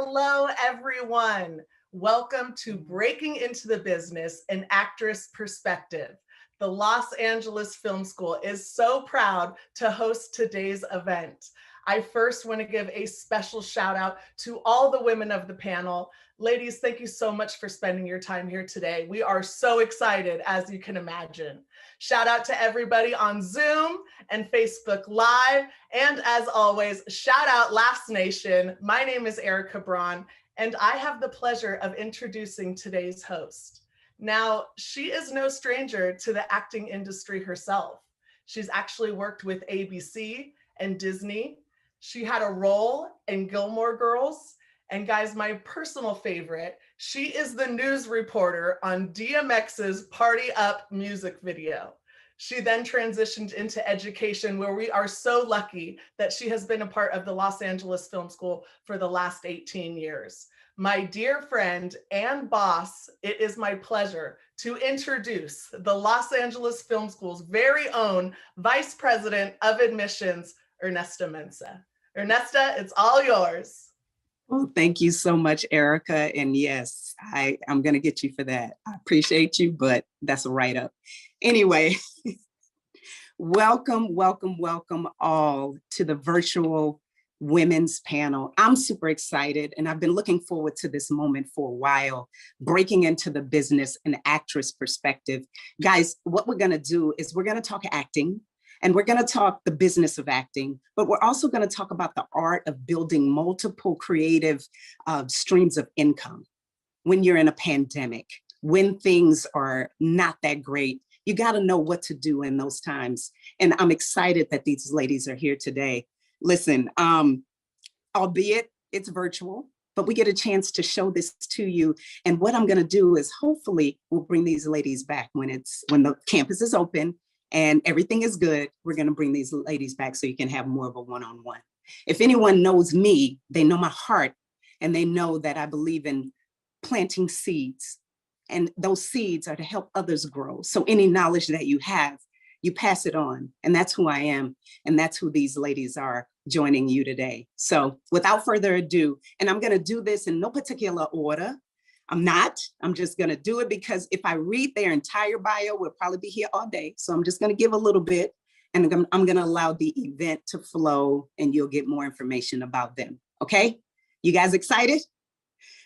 Hello, everyone. Welcome to Breaking into the Business, an Actress Perspective. The Los Angeles Film School is so proud to host today's event. I first want to give a special shout out to all the women of the panel. Ladies, thank you so much for spending your time here today. We are so excited, as you can imagine. Shout out to everybody on Zoom and Facebook Live. And as always, shout out LAFS Nation. My name is Erica Braun, and I have the pleasure of introducing today's host. Now, she is no stranger to the acting industry herself. She's actually worked with ABC and Disney. She had a role in Gilmore Girls. And guys, my personal favorite, she is the news reporter on DMX's Party Up music video. She then transitioned into education, where we are so lucky that she has been a part of the Los Angeles Film School for the last 18 years. My dear friend and boss, it is my pleasure to introduce the Los Angeles Film School's very own Vice President of Admissions, Ernesta Mensah. Ernesta, it's all yours. Well, thank you so much, Erica. And yes, I'm going to get you for that. I appreciate you, but that's a write-up. Anyway, welcome all to the virtual women's panel. I'm super excited, and I've been looking forward to this moment for a while, breaking into the business and actress perspective. Guys, what we're going to do is we're going to talk acting. And we're going to talk the business of acting, but we're also going to talk about the art of building multiple creative streams of income. When you're in a pandemic, when things are not that great, you got to know what to do in those times. And I'm excited that these ladies are here today. Listen, albeit it's virtual, but we get a chance to show this to you. And what I'm going to do is hopefully we'll bring these ladies back when the campus is open and everything is good. We're going to bring these ladies back so you can have more of a one-on-one. If anyone knows me, they know my heart, and they know that I believe in planting seeds, and those seeds are to help others grow. So any knowledge that you have, you pass it on, and that's who I am, and that's who these ladies are joining you today. So without further ado, and I'm going to do this in no particular order. I'm just going to do it because if I read their entire bio, we'll probably be here all day. So I'm just going to give a little bit, and I'm going to allow the event to flow, and you'll get more information about them. Okay. You guys excited?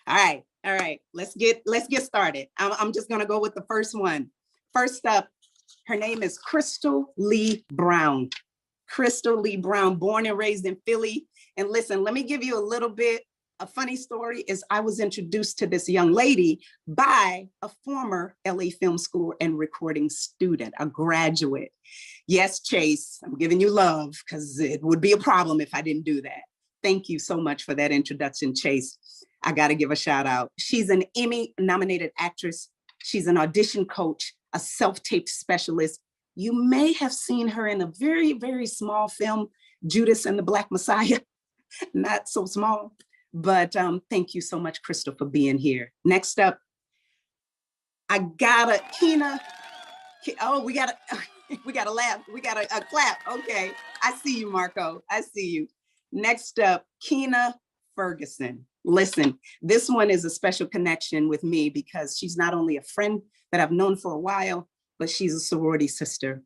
All right. Let's get started. I'm just going to go with the first one. First up, her name is Crystal Lee Brown. Crystal Lee Brown, born and raised in Philly. And listen, let me give you a little bit. A funny story is I was introduced to this young lady by a former LA Film School and recording student, a graduate. Yes, Chase, I'm giving you love because it would be a problem if I didn't do that. Thank you so much for that introduction, Chase. I got to give a shout out. She's an Emmy nominated actress. She's an audition coach, a self-taped specialist. You may have seen her in a very, very small film, Judas and the Black Messiah. Not so small. But thank you so much, Crystal, for being here. Next up, Keena. Oh, we got a laugh. We got a clap. Okay, I see you, Marco. I see you. Next up, Keena Ferguson. Listen, this one is a special connection with me because she's not only a friend that I've known for a while, but she's a sorority sister.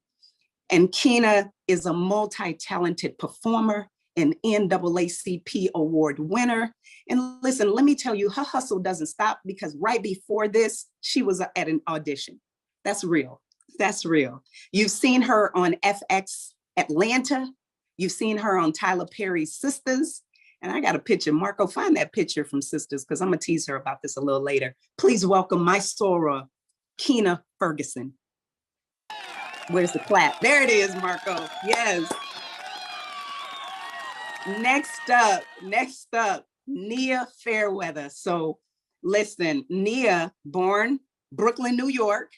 And Keena is a multi-talented performer, an NAACP award winner. And listen, let me tell you, her hustle doesn't stop because right before this, she was at an audition. That's real. That's real. You've seen her on FX Atlanta. You've seen her on Tyler Perry's Sisters. And I got a picture. Marco, find that picture from Sisters because I'm going to tease her about this a little later. Please welcome my soror, Keena Ferguson. Where's the clap? There it is, Marco. Yes. Next up, Nia Fairweather. So listen, Nia, born Brooklyn, New York.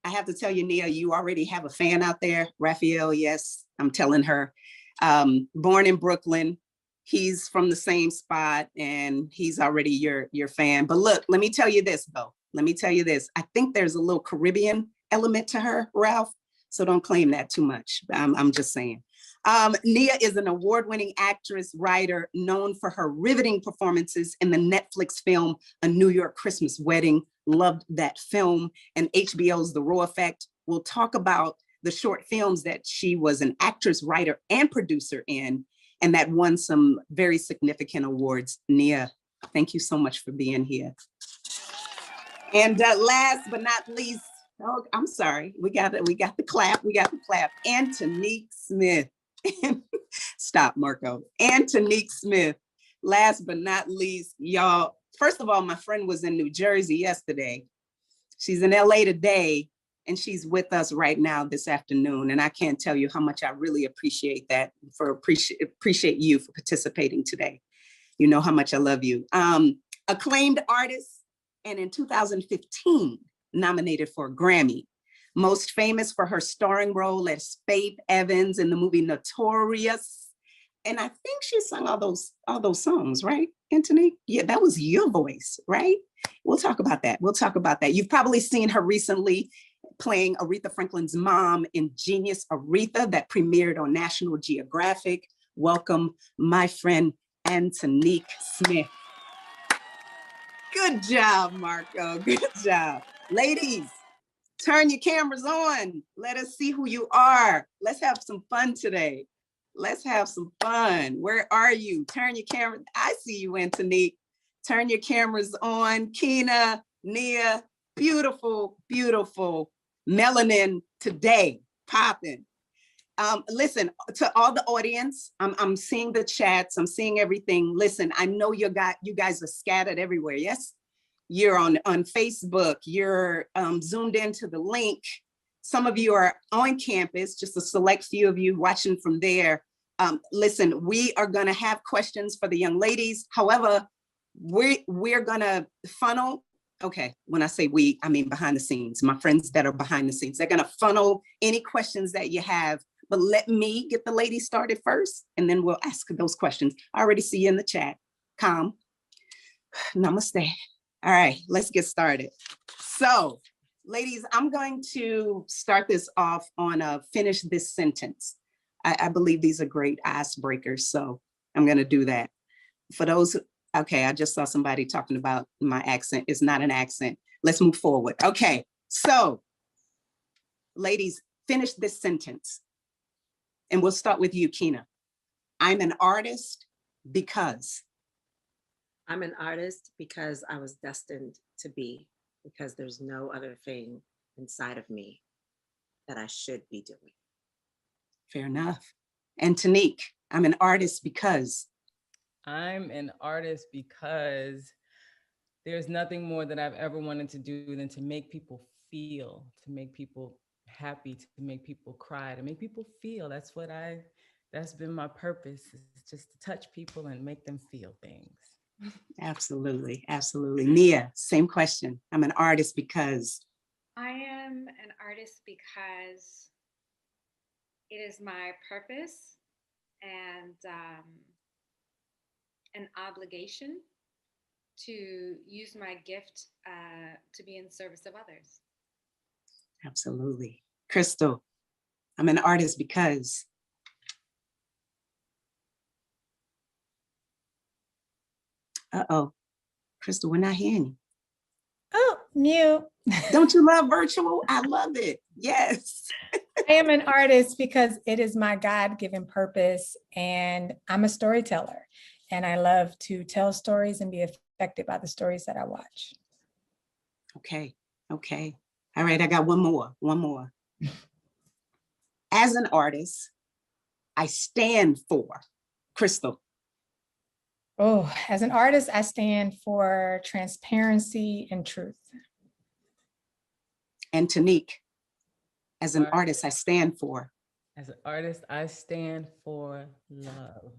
I have to tell you, Nia, you already have a fan out there. Raphael, yes, I'm telling her. Born in Brooklyn. He's from the same spot and he's already your fan. But look, let me tell you this though. I think there's a little Caribbean element to her, Ralph. So don't claim that too much. I'm just saying. Nia is an award-winning actress, writer, known for her riveting performances in the Netflix film A New York Christmas Wedding. Loved that film. And HBO's The Raw Effect. We'll talk about the short films that she was an actress, writer, and producer in, and that won some very significant awards. Nia, thank you so much for being here. And last but not least, oh, I'm sorry, we got the clap, Antonique Smith. Stop, Marco. Antonique Smith. Last but not least, y'all, first of all, my friend was in New Jersey yesterday. She's in LA today, and she's with us right now this afternoon. And I can't tell you how much I really appreciate that, appreciate you for participating today. You know how much I love you. Acclaimed artist, and in 2015, nominated for a Grammy. Most famous for her starring role as Faith Evans in the movie Notorious. And I think she sung all those songs, right, Antonique? Yeah, that was your voice, right? We'll talk about that. You've probably seen her recently playing Aretha Franklin's mom in Genius Aretha that premiered on National Geographic. Welcome, my friend, Antonique Smith. Good job, Marco. Good job. Ladies, turn your cameras on. Let us see who you are. Let's have some fun today. Let's have some fun. Where are you? Turn your camera. I see you, Antonique. Turn your cameras on. Keena, Nia, beautiful, beautiful melanin today, popping. Listen, to all the audience, I'm seeing the chats, I'm seeing everything. Listen, I know you guys are scattered everywhere, yes? You're on Facebook, you're zoomed into the link. Some of you are on campus, just a select few of you watching from there. Listen, we are gonna have questions for the young ladies. However, we're gonna funnel, okay, when I say we, I mean behind the scenes, my friends that are behind the scenes. They're gonna funnel any questions that you have. But let me get the ladies started first, and then we'll ask those questions. I already see you in the chat. Calm. Namaste. All right, let's get started. So, ladies, I'm going to start this off on a finish this sentence. I believe these are great icebreakers, so I'm going to do that. For those, okay, I just saw somebody talking about my accent. It's not an accent. Let's move forward. Okay, so, ladies, finish this sentence. And we'll start with you, Keena. I'm an artist because. I'm an artist because I was destined to be, because there's no other thing inside of me that I should be doing. Fair enough. Antonique, I'm an artist because. I'm an artist because there's nothing more that I've ever wanted to do than to make people feel, to make people happy, to make people cry, to make people feel. That's been my purpose, is just to touch people and make them feel things. Absolutely, absolutely. Nia, same question. I'm an artist because. I am an artist because it is my purpose and an obligation to use my gift to be in service of others. Absolutely. Crystal, I'm an artist because. Uh-oh, Crystal, we're not hearing you. Oh, mute. Don't you love virtual? I love it. Yes. I am an artist because it is my God-given purpose, and I'm a storyteller, and I love to tell stories and be affected by the stories that I watch. Okay. All right, I got one more. As an artist, I stand for. Crystal. Oh, as an artist, I stand for transparency and truth. Antonique, as an artist, I stand for. As an artist, I stand for love.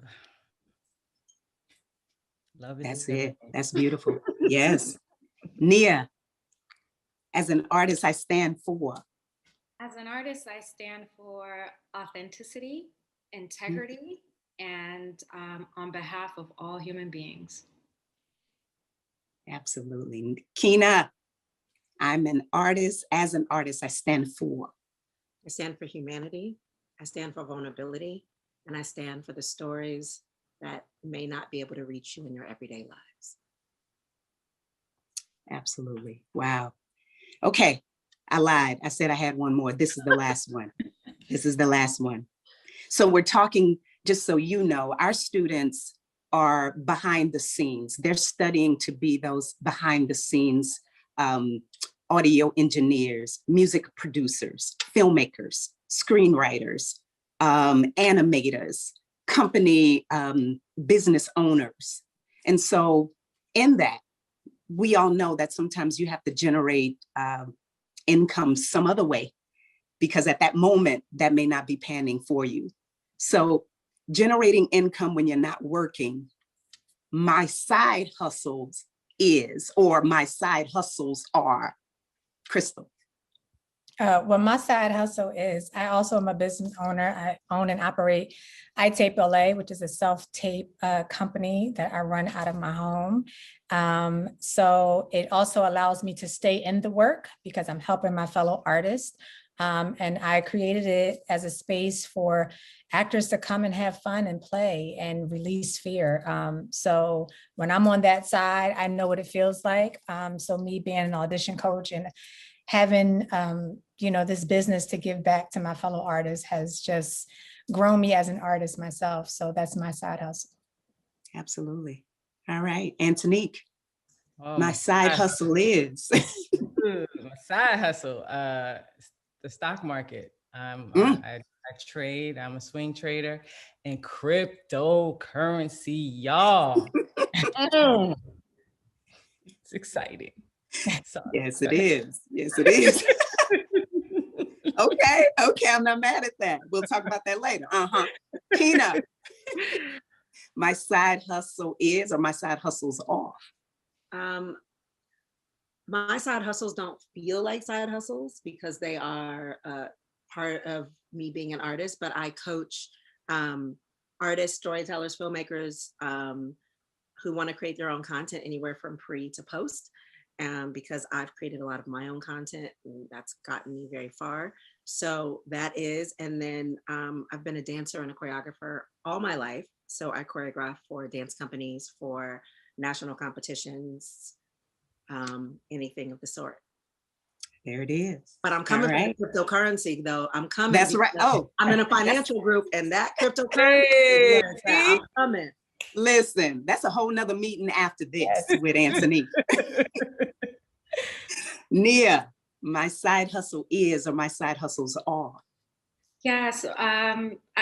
Love is That's everything. it. That's beautiful. Yes. Nia, as an artist, I stand for. As an artist, I stand for authenticity, integrity, and on behalf of all human beings. Absolutely. Keena, I'm an artist. As an artist, I stand for. I stand for humanity. I stand for vulnerability. and I stand for the stories that may not be able to reach you in your everyday lives. Absolutely. Wow. Okay. I lied. I said I had one more. This is the last one. This is the last one. So we're talking, just so you know, our students are behind the scenes. They're studying to be those behind the scenes audio engineers, music producers, filmmakers, screenwriters, animators, company business owners. And so in that, we all know that sometimes you have to generate income some other way, because at that moment, that may not be panning for you. So generating income when you're not working, my side hustles are, Crystal. Well, my side hustle is, I also am a business owner. I own and operate iTape LA, which is a self-tape company that I run out of my home. So it also allows me to stay in the work because I'm helping my fellow artists. And I created it as a space for actors to come and have fun and play and release fear. So when I'm on that side, I know what it feels like. So me being an audition coach and having, this business to give back to my fellow artists has just grown me as an artist myself. So that's my side hustle. Absolutely. All right, Antonique. Oh, my side hustle is. My side hustle, the stock market. I trade, I'm a swing trader, and cryptocurrency, y'all. It's exciting. Sorry. Yes, it is. Yes, it is. Okay, I'm not mad at that. We'll talk about that later. Keena, my side hustle is, or my side hustles are? My side hustles don't feel like side hustles because they are part of me being an artist, but I coach artists, storytellers, filmmakers who want to create their own content anywhere from pre to post, because I've created a lot of my own content and that's gotten me very far. So that is, and then I've been a dancer and a choreographer all my life. So I choreograph for dance companies, for national competitions, anything of the sort. There it is. But I'm coming for the cryptocurrency, though. I'm coming. That's right. Oh, I'm in a financial group, and that cryptocurrency, I'm coming. Listen, that's a whole nother meeting after this with Antonique. Nia, my side hustle is, or my side hustles are? Yeah, so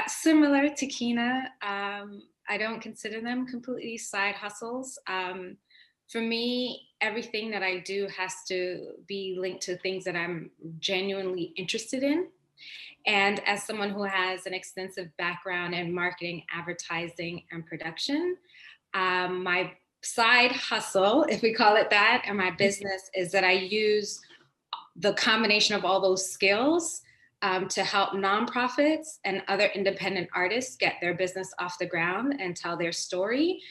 similar to Keena, I don't consider them completely side hustles. For me, everything that I do has to be linked to things that I'm genuinely interested in. And as someone who has an extensive background in marketing, advertising, and production, my side hustle, if we call it that, and my business is that I use the combination of all those skills to help nonprofits and other independent artists get their business off the ground and tell their story.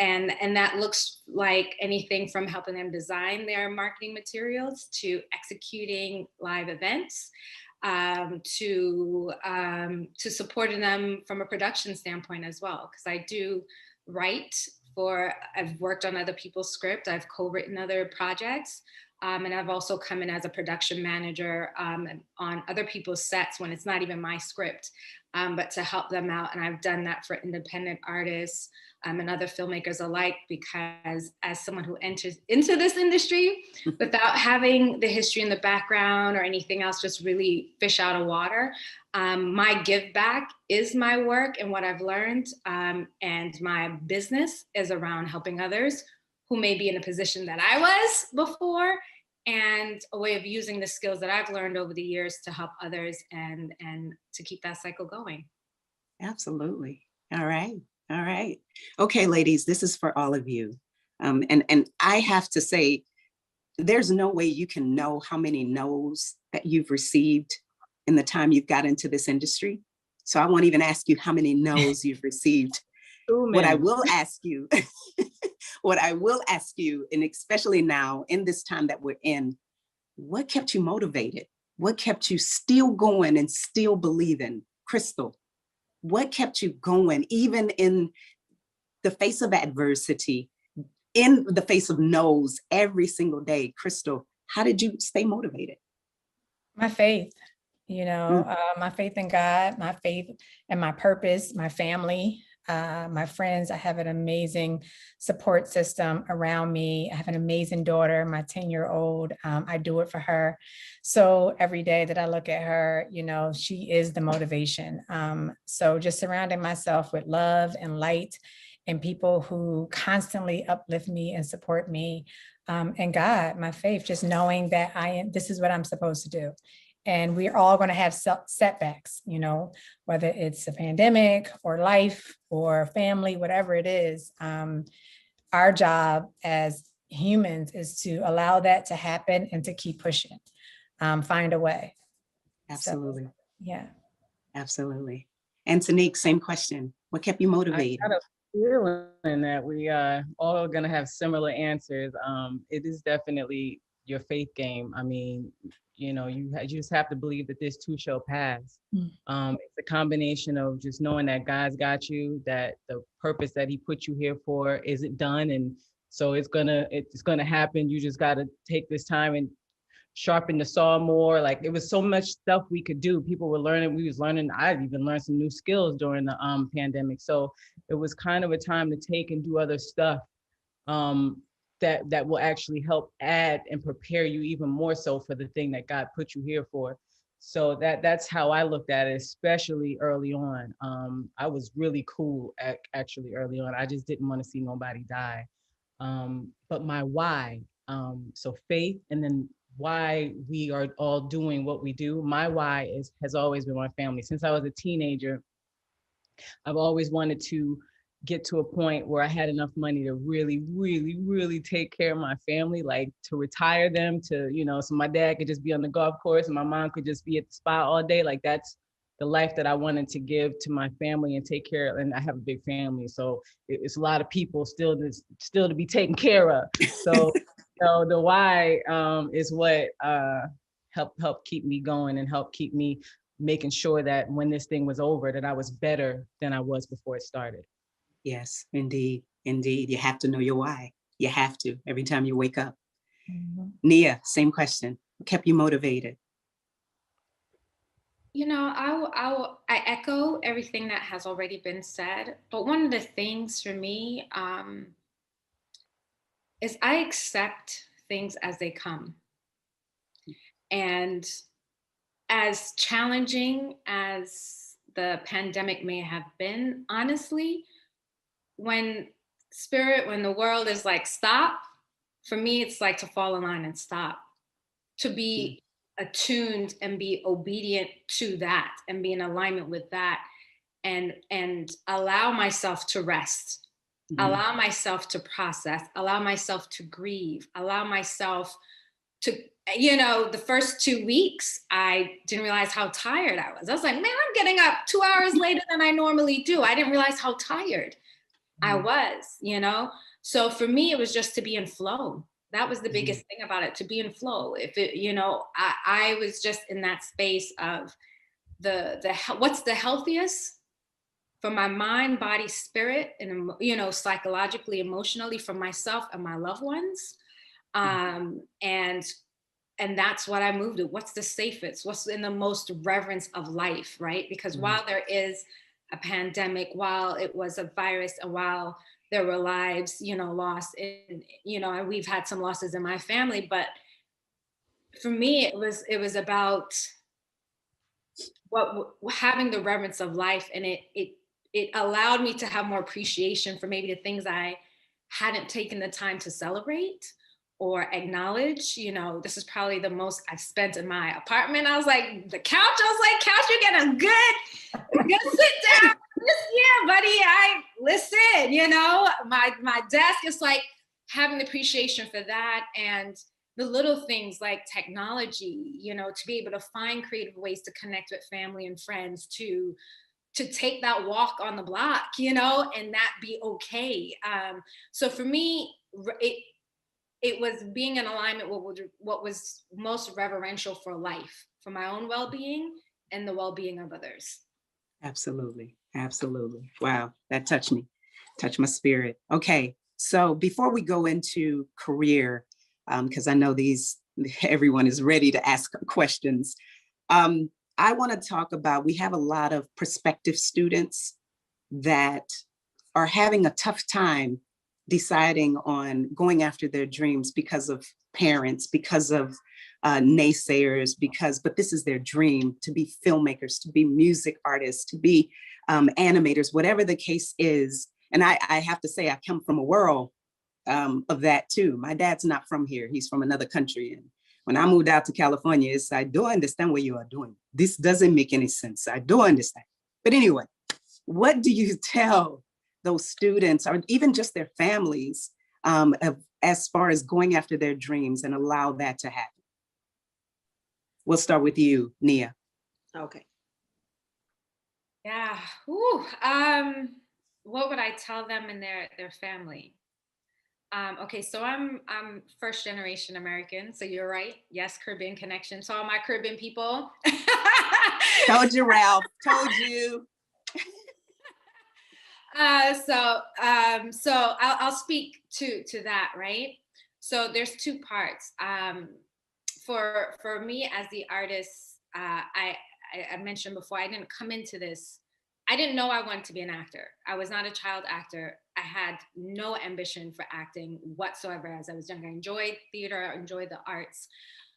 And that looks like anything from helping them design their marketing materials to executing live events, to supporting them from a production standpoint as well. Because I do write I've worked on other people's script, I've co-written other projects, and I've also come in as a production manager on other people's sets when it's not even my script, but to help them out. And I've done that for independent artists and other filmmakers alike, because as someone who enters into this industry without having the history and the background or anything else, just really fish out of water, my give back is my work and what I've learned, and my business is around helping others who may be in a position that I was before, and a way of using the skills that I've learned over the years to help others and to keep that cycle going. Absolutely. All right. Okay, ladies, this is for all of you. And I have to say, there's no way you can know how many no's that you've received in the time you've got into this industry. So I won't even ask you how many no's you've received. What I will ask you, and especially now in this time that we're in, what kept you motivated? What kept you still going and still believing? Crystal. what kept you going, even in the face of adversity, in the face of no's every single day? Crystal, how did you stay motivated? My faith, my faith in God, my faith and my purpose, my family, my friends. I have an amazing support system around me. I have an amazing daughter, my 10-year-old. I do it for her. So every day that I look at her, she is the motivation. So just surrounding myself with love and light and people who constantly uplift me and support me. And God, my faith, just knowing that this is what I'm supposed to do. And we're all going to have setbacks, whether it's a pandemic or life or family, whatever it is. Our job as humans is to allow that to happen and to keep pushing, find a way. Absolutely. So, yeah. Absolutely. Antonique, same question. What kept you motivated? I got a feeling that we are all going to have similar answers. It is definitely your faith game. I mean, you just have to believe that this too shall pass. It's a combination of just knowing that God's got you, that the purpose that he put you here for isn't done. And so it's gonna happen. You just got to take this time and sharpen the saw more. Like, it was so much stuff we could do. People were learning, we was learning. I've even learned some new skills during the pandemic. So it was kind of a time to take and do other stuff that will actually help add and prepare you even more so for the thing that God put you here for. So that's how I looked at it, especially early on. I was really cool actually early on. I just didn't want to see nobody die. But my why, so faith, and then why we are all doing what we do. My why has always been my family. Since I was a teenager, I've always wanted to get to a point where I had enough money to really, really, really take care of my family, like to retire them to, so my dad could just be on the golf course and my mom could just be at the spa all day. Like, that's the life that I wanted to give to my family and take care of. And I have a big family, so it's a lot of people still to be taken care of. So the why is what helped keep me going and helped keep me making sure that when this thing was over, that I was better than I was before it started. Yes, indeed. Indeed. You have to know your why. You have to every time you wake up. Mm-hmm. Nia, same question. What kept you motivated? I echo everything that has already been said. But one of the things for me is I accept things as they come. And as challenging as the pandemic may have been, honestly, when the world is like, stop, for me, it's like to fall in line and stop, to be attuned and be obedient to that and be in alignment with that, and allow myself to rest, allow myself to process, allow myself to grieve, allow myself to, the first 2 weeks, I didn't realize how tired I was. I was like, man, I'm getting up 2 hours later than I normally do. I didn't realize how tired I was, So for me, it was just to be in flow. That was the biggest thing about it, to be in flow. If it, I was just in that space of what's the healthiest for my mind, body, spirit, and, psychologically, emotionally, for myself and my loved ones. And that's what I moved to. What's the safest? What's in the most reverence of life, right? Because while there is a pandemic, while it was a virus, and while there were lives, lost in, and we've had some losses in my family, but for me, it was about having the reverence of life, and it allowed me to have more appreciation for maybe the things I hadn't taken the time to celebrate or acknowledge. This is probably the most I've spent in my apartment. I was like, the couch, couch, you're getting good sit down. Yeah, buddy, listen, my desk is like having appreciation for that, and the little things like technology, to be able to find creative ways to connect with family and friends, to take that walk on the block, and that be okay. So for me, it was being in alignment with what was most reverential for life, for my own well-being and the well-being of others. Absolutely. Absolutely. Wow, that touched me, touched my spirit. Okay, so before we go into career, because I know everyone is ready to ask questions. I want to talk about, we have a lot of prospective students that are having a tough time deciding on going after their dreams because of parents, because of naysayers, but this is their dream, to be filmmakers, to be music artists, to be animators, whatever the case is. And I have to say, I come from a world of that too. My dad's not from here. He's from another country. And when I moved out to California, I do understand what you are doing. This doesn't make any sense. I do understand. But anyway, what do you tell those students, or even just their families, as far as going after their dreams and allow that to happen? We'll start with you, Nia. Okay. Yeah. Ooh, what would I tell them and their family? Okay, so I'm first generation American, so you're right. Yes, Caribbean connection. So all my Caribbean people. Told you, Ralph. Told you. So I'll speak to that, right? So there's two parts. For me as the artist, I mentioned before, I didn't come into this. I didn't know I wanted to be an actor. I was not a child actor. I had no ambition for acting whatsoever as I was younger. I enjoyed theater, I enjoyed the arts.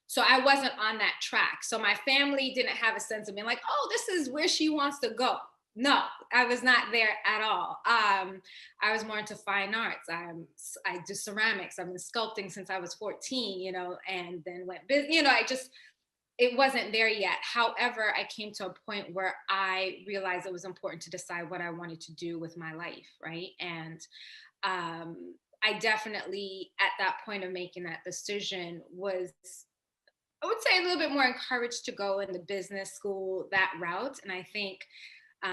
So I wasn't on that track. So my family didn't have a sense of being like, oh, this is where she wants to go. No, I was not there at all. I was more into fine arts. I do ceramics. I've been sculpting since I was 14, and then went business, it wasn't there yet. However, I came to a point where I realized it was important to decide what I wanted to do with my life, right? And I definitely, at that point of making that decision, was, I would say, a little bit more encouraged to go in the business school, that route. And I think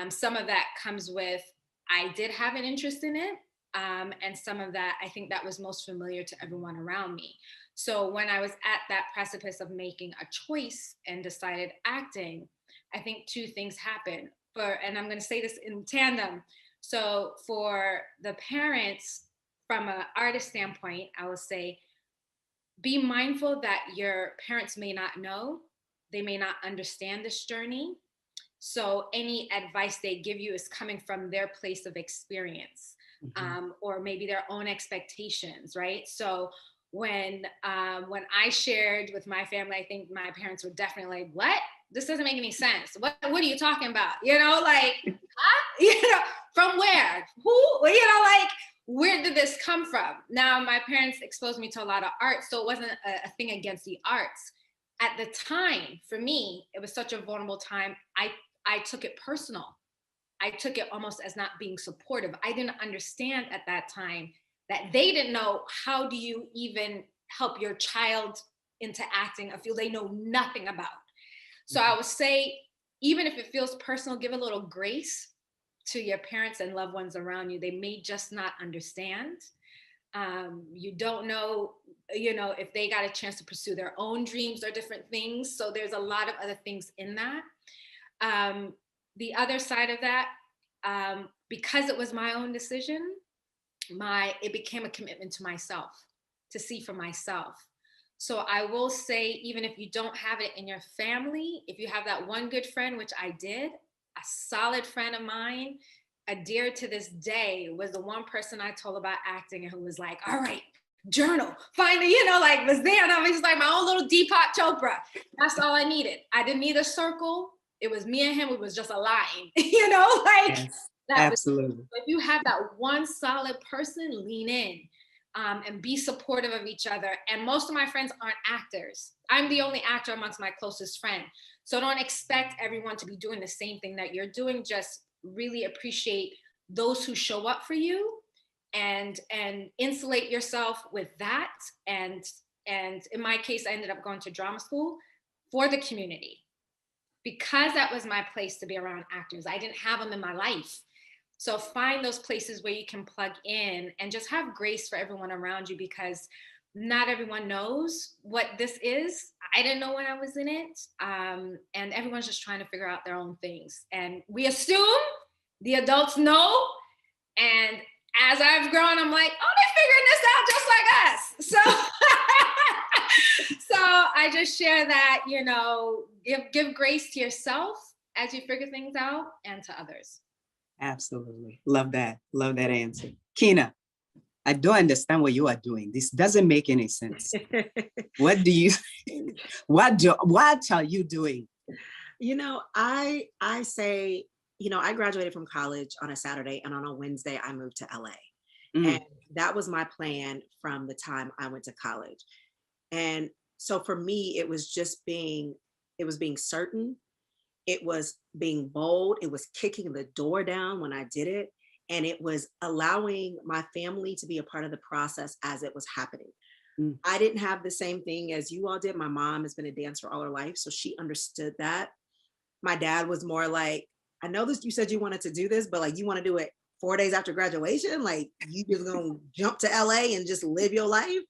some of that comes with, I did have an interest in it. And some of that, I think that was most familiar to everyone around me. So when I was at that precipice of making a choice and decided acting, I think two things happened. And I'm going to say this in tandem. So for the parents, from an artist standpoint, I will say, be mindful that your parents may not know, they may not understand this journey. So any advice they give you is coming from their place of experience, or maybe their own expectations, right? So when I shared with my family, I think my parents were definitely like, what? This doesn't make any sense. What are you talking about? Like, huh? From where? Who? Like, where did this come from? Now, my parents exposed me to a lot of art, so it wasn't a thing against the arts. At the time, for me, it was such a vulnerable time. I took it personal. I took it almost as not being supportive. I didn't understand at that time that they didn't know, how do you even help your child into acting, a field they know nothing about. So I would say, even if it feels personal, give a little grace to your parents and loved ones around you. They may just not understand. You don't know, if they got a chance to pursue their own dreams or different things. So there's a lot of other things in that. The other side of that, because it was my own decision, it became a commitment to myself, to see for myself. So I will say, even if you don't have it in your family, if you have that one good friend, which I did, a solid friend of mine, a dear to this day, was the one person I told about acting and who was like, all right, journal, finally, was there. And I was just like my own little Deepak Chopra. That's all I needed. I didn't need a circle. It was me and him. It was just a line, Yes, absolutely. If you have that one solid person, lean in and be supportive of each other. And most of my friends aren't actors. I'm the only actor amongst my closest friends. So don't expect everyone to be doing the same thing that you're doing. Just really appreciate those who show up for you and insulate yourself with that. And in my case, I ended up going to drama school for the community, because that was my place to be around actors. I didn't have them in my life. So find those places where you can plug in and just have grace for everyone around you, because not everyone knows what this is. I didn't know when I was in it. And everyone's just trying to figure out their own things. And we assume the adults know. And as I've grown, I'm like, oh, they're figuring this out just like us. So, so I just share that, you know, give grace to yourself as you figure things out, and to others. Absolutely. Love that. Love that answer. Keena, I don't understand what you are doing. This doesn't make any sense. What are you doing? You know, I say, you know, I graduated from college on a Saturday, and on a Wednesday, I moved to LA. And that was my plan from the time I went to college. And so for me, it was being certain. It was being bold. It was kicking the door down when I did it. And it was allowing my family to be a part of the process as it was happening. I didn't have the same thing as you all did. My mom has been a dancer all her life, so she understood that. My dad was more like, I know this, you said you wanted to do this, but like, you want to do it 4 days after graduation? Like, you just gonna jump to LA and just live your life?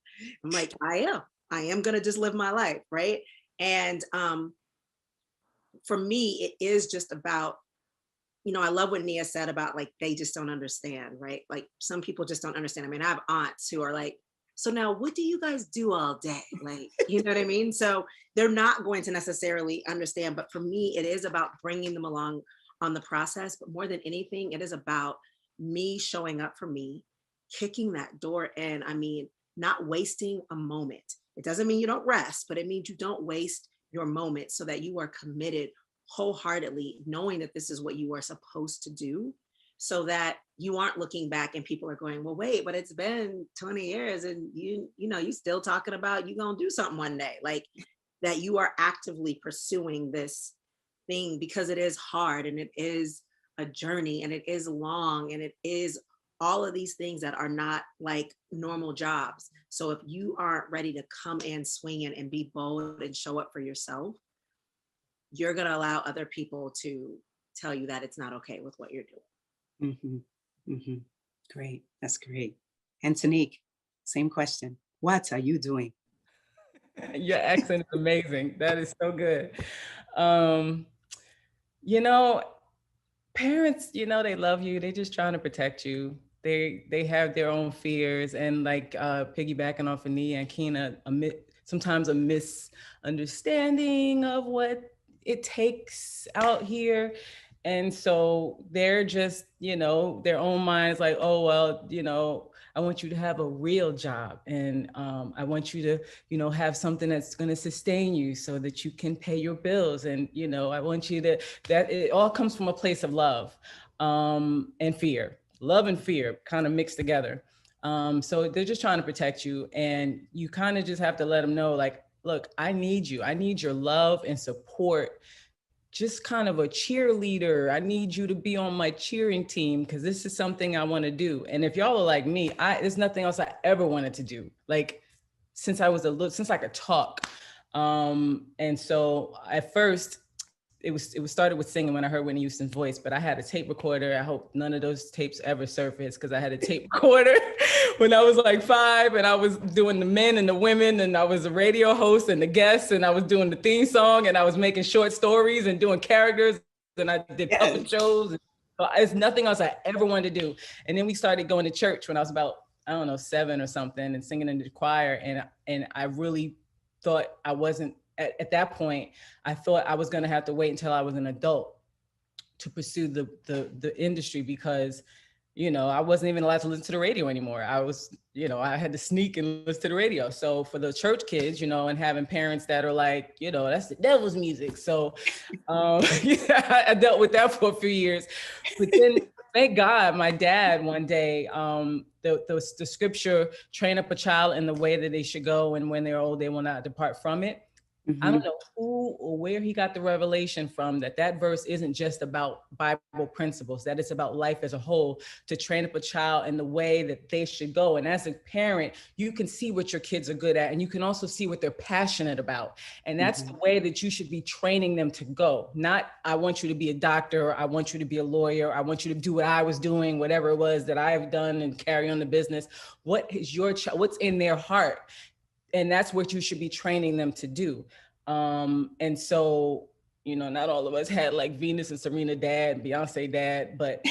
I'm like, I am gonna just live my life, right? And for me, it is just about, you know, I love what Nia said about like, they just don't understand, right? Like, some people just don't understand. I mean, I have aunts who are like, so now what do you guys do all day? Like, you know what I mean? So they're not going to necessarily understand, but for me, it is about bringing them along on the process. But more than anything, it is about me showing up for me, kicking that door in. I mean, not wasting a moment. It doesn't mean you don't rest, but it means you don't waste your moment, so that you are committed wholeheartedly, knowing that this is what you are supposed to do, so that you aren't looking back and people are going, well, wait, but it's been 20 years and you still talking about you gonna do something one day. Like, that you are actively pursuing this thing, because it is hard, and it is a journey, and it is long, and it is all of these things that are not like normal jobs. So if you aren't ready to come in swinging and be bold and show up for yourself, you're going to allow other people to tell you that it's not okay with what you're doing. Great. That's great. Antonique, same question. What are you doing? Your accent is amazing. That is so good. You know, parents, you know, they love you. They're just trying to protect you. They have their own fears, and like piggybacking off of Nia and Keena, sometimes a misunderstanding of what it takes out here. And so they're just, you know, their own minds like, oh, well, you know, I want you to have a real job, and I want you to, you know, have something that's going to sustain you so that you can pay your bills. And, you know, I want you to, that it all comes from a place of love and fear. Love and fear kind of mixed together. So they're just trying to protect you, and you kind of just have to let them know, like, look, I need you. I need your love and support. Just kind of a cheerleader. I need you to be on my cheering team, because this is something I want to do. And if y'all are like me, there's nothing else I ever wanted to do. Like, since I could talk. And so at first, it was started with singing when I heard Whitney Houston's voice, but I had a tape recorder. I hope none of those tapes ever surface, because I had a tape recorder when I was like 5, and I was doing the men and the women, and I was a radio host and the guests, and I was doing the theme song, and I was making short stories and doing characters, and I did puppet shows. And it's nothing else I ever wanted to do. And then we started going to church when I was about, I don't know, 7 or something, and singing in the choir. And I really thought I wasn't, at that point, I thought I was going to have to wait until I was an adult to pursue the industry, because, you know, I wasn't even allowed to listen to the radio anymore. I was, you know, I had to sneak and listen to the radio. So for the church kids, you know, and having parents that are like, you know, that's the devil's music. So yeah, I dealt with that for a few years. But then, thank God, my dad one day, the scripture, train up a child in the way that they should go, and when they're old, they will not depart from it. I don't know who or where he got the revelation from, that verse isn't just about Bible principles, that it's about life as a whole, to train up a child in the way that they should go. And as a parent, you can see what your kids are good at, and you can also see what they're passionate about. And that's the way that you should be training them to go. Not, I want you to be a doctor, I want you to be a lawyer, I want you to do what I was doing, whatever it was that I've done, and carry on the business. What is your what's in their heart? And that's what you should be training them to do. And so, You know, not all of us had like Venus and Serena dad, Beyonce dad, but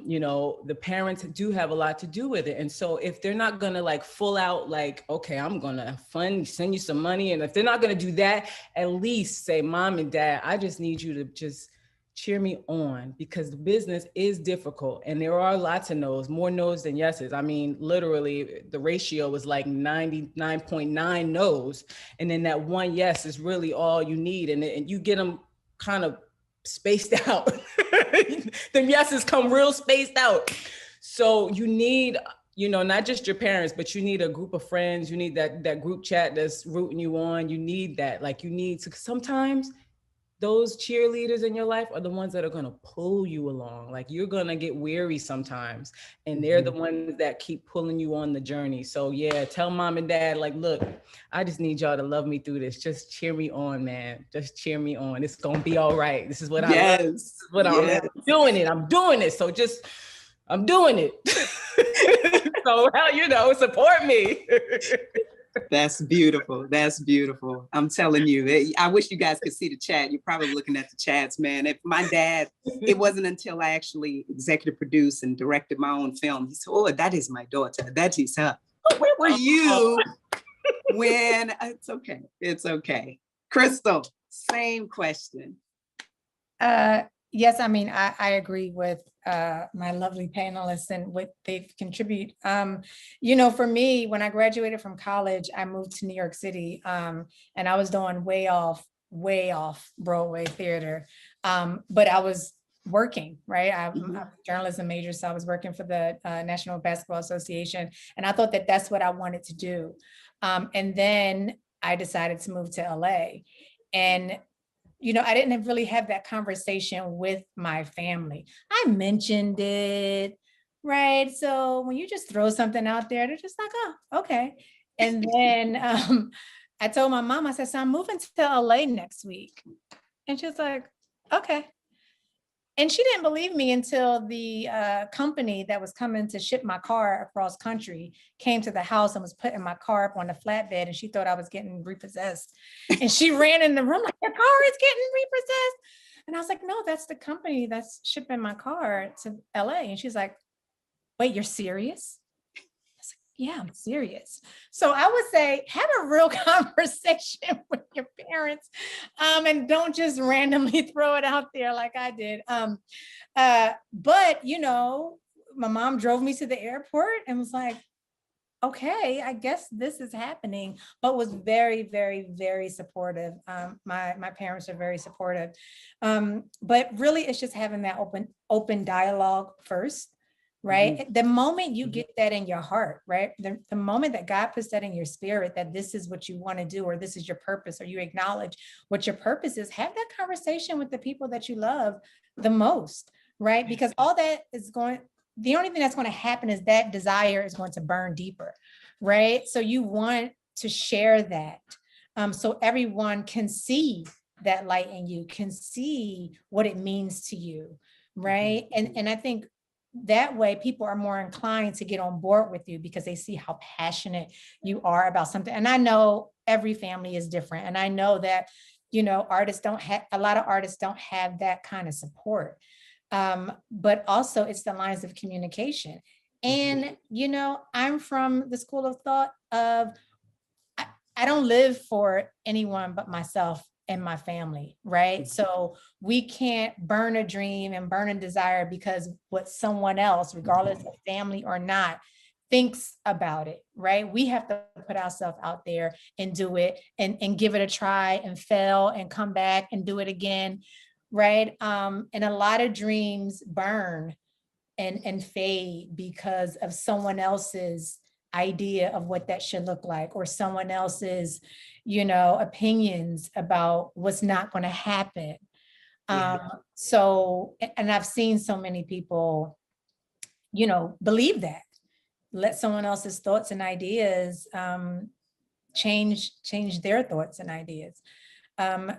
you know, the parents do have a lot to do with it. And so if they're not gonna like full out like, okay, I'm gonna send you some money. And if they're not gonna do that, at least say, mom and dad, I just need you to just cheer me on, because the business is difficult and there are lots of no's, more no's than yeses. I mean, literally the ratio was like 99.9 no's. And then that one yes is really all you need. And you get them kind of spaced out. Them yeses come real spaced out. So you need, you know, not just your parents, but you need a group of friends. You need that group chat that's rooting you on. You need that, like you need to, sometimes those cheerleaders in your life are the ones that are going to pull you along. Like you're going to get weary sometimes, and they're the ones that keep pulling you on the journey. So yeah, tell mom and dad, like, look, I just need y'all to love me through this. Just cheer me on, man. Just cheer me on. It's going to be all right. This is what I love. This is what I'm doing it. I'm doing it. So just, I'm doing it. So, you know, support me. That's beautiful. That's beautiful. I'm telling you, I wish you guys could see the chat. You're probably looking at the chats, man. If my dad, it wasn't until I actually executive produced and directed my own film, he said, oh, that is my daughter. That is her. Oh, where were you when? It's okay. It's okay. Crystal, same question. Yes, I mean, I agree with my lovely panelists and what they contribute. You know, for me, when I graduated from college, I moved to New York City, and I was doing way off Broadway theater. But I was working, right? I'm a journalism major, so I was working for the National Basketball Association, and I thought that that's what I wanted to do. And then I decided to move to LA, and you know, I didn't really have that conversation with my family. I mentioned it, right? So when you just throw something out there, they're just like, oh, okay. And then I told my mom, I said, so I'm moving to LA next week. And she was like, okay. And she didn't believe me until the company that was coming to ship my car across country came to the house and was putting my car up on the flatbed, and she thought I was getting repossessed. And she ran in the room like, your car is getting repossessed. And I was like, no, that's the company that's shipping my car to LA. And she's like, wait, you're serious? Yeah, I'm serious. So I would say have a real conversation with your parents, and don't just randomly throw it out there like I did. But you know, my mom drove me to the airport and was like, okay, I guess this is happening, but was very, very, very supportive. My parents are very supportive. But really it's just having that open dialogue first. Right. The moment you get that in your heart, right? The moment that God puts that in your spirit, that this is what you want to do, or this is your purpose, or you acknowledge what your purpose is, have that conversation with the people that you love the most, right? Because all that is the only thing that's going to happen is that desire is going to burn deeper, right? So you want to share that so everyone can see that light in you, can see what it means to you, right? And I think that way people are more inclined to get on board with you because they see how passionate you are about something. And I know every family is different. And I know that, you know, a lot of artists don't have that kind of support. But also it's the lines of communication. And, you know, I'm from the school of thought of, I don't live for anyone but myself and my family, right? So we can't burn a dream and burn a desire because what someone else, regardless of family or not, thinks about it, right? We have to put ourselves out there and do it and give it a try and fail and come back and do it again, right? And a lot of dreams burn and fade because of someone else's idea of what that should look like, or someone else's, you know, opinions about what's not going to happen. So, and I've seen so many people, you know, believe that, let someone else's thoughts and ideas change their thoughts and ideas.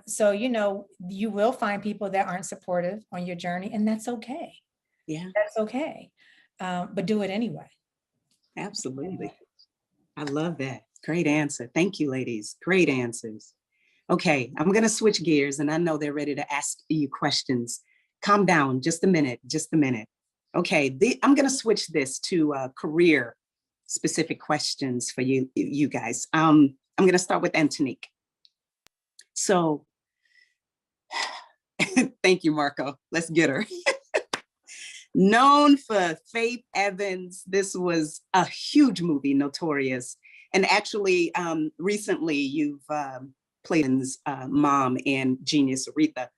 So, you know, you will find people that aren't supportive on your journey, and that's okay. Yeah, that's okay. But do it anyway. Absolutely. I love that. Great answer. Thank you, ladies. Great answers. Okay, I'm gonna switch gears and I know they're ready to ask you questions. Calm down, just a minute, just a minute. Okay, I'm gonna switch this to career specific questions for you guys. I'm gonna start with Antonique. So, thank you, Marco. Let's get her. Known for Faith Evans, this was a huge movie, Notorious. And actually, recently you've played mom in Genius Aretha.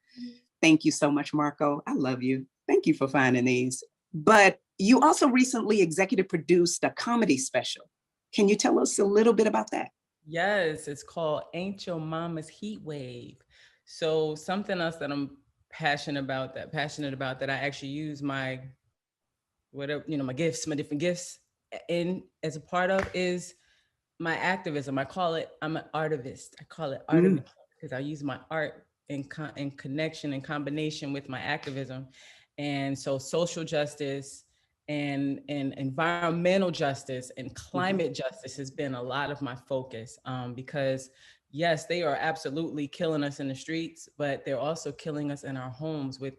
Thank you so much, Marco. I love you. Thank you for finding these. But you also recently executive produced a comedy special. Can you tell us a little bit about that? Yes, it's called Ain't Your Mama's Heat Wave. So something else that I'm passionate about that I actually use my whatever, my gifts, my different gifts in as a part of is my activism. I'm an artivist. I call it artivist because I use my art in connection and combination with my activism. And so social justice and environmental justice and climate justice has been a lot of my focus, because yes, they are absolutely killing us in the streets, but they're also killing us in our homes we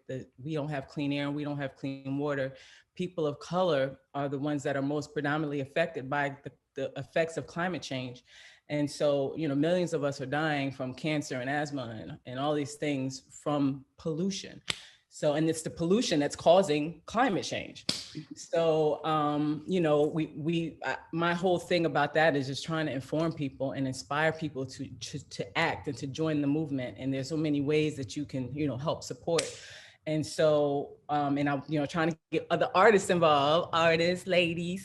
don't have clean air and we don't have clean water. People of color are the ones that are most predominantly affected by the effects of climate change. And so, millions of us are dying from cancer and asthma and all these things from pollution. So, and it's the pollution that's causing climate change. So, my whole thing about that is just trying to inform people and inspire people to act and to join the movement. And there's so many ways that you can, help support. And so, and I'm, trying to get other artists involved, ladies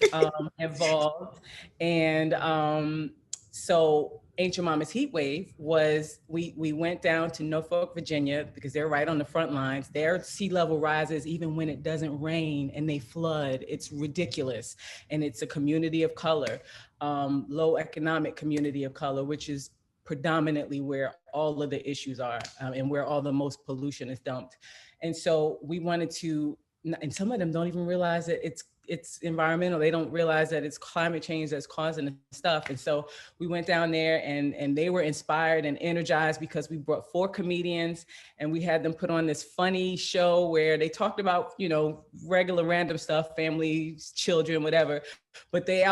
involved. And so Ain't Your Mama's Heat Wave was, we went down to Norfolk, Virginia, because they're right on the front lines. Their sea level rises even when it doesn't rain and they flood. It's ridiculous. And it's a community of color, low economic community of color, which is predominantly where all of the issues are, and where all the most pollution is dumped. And so we wanted to, and some of them don't even realize that it's environmental. They don't realize that it's climate change that's causing the stuff. And so we went down there and they were inspired and energized because we brought 4 comedians and we had them put on this funny show where they talked about, regular random stuff, families, children, whatever. But they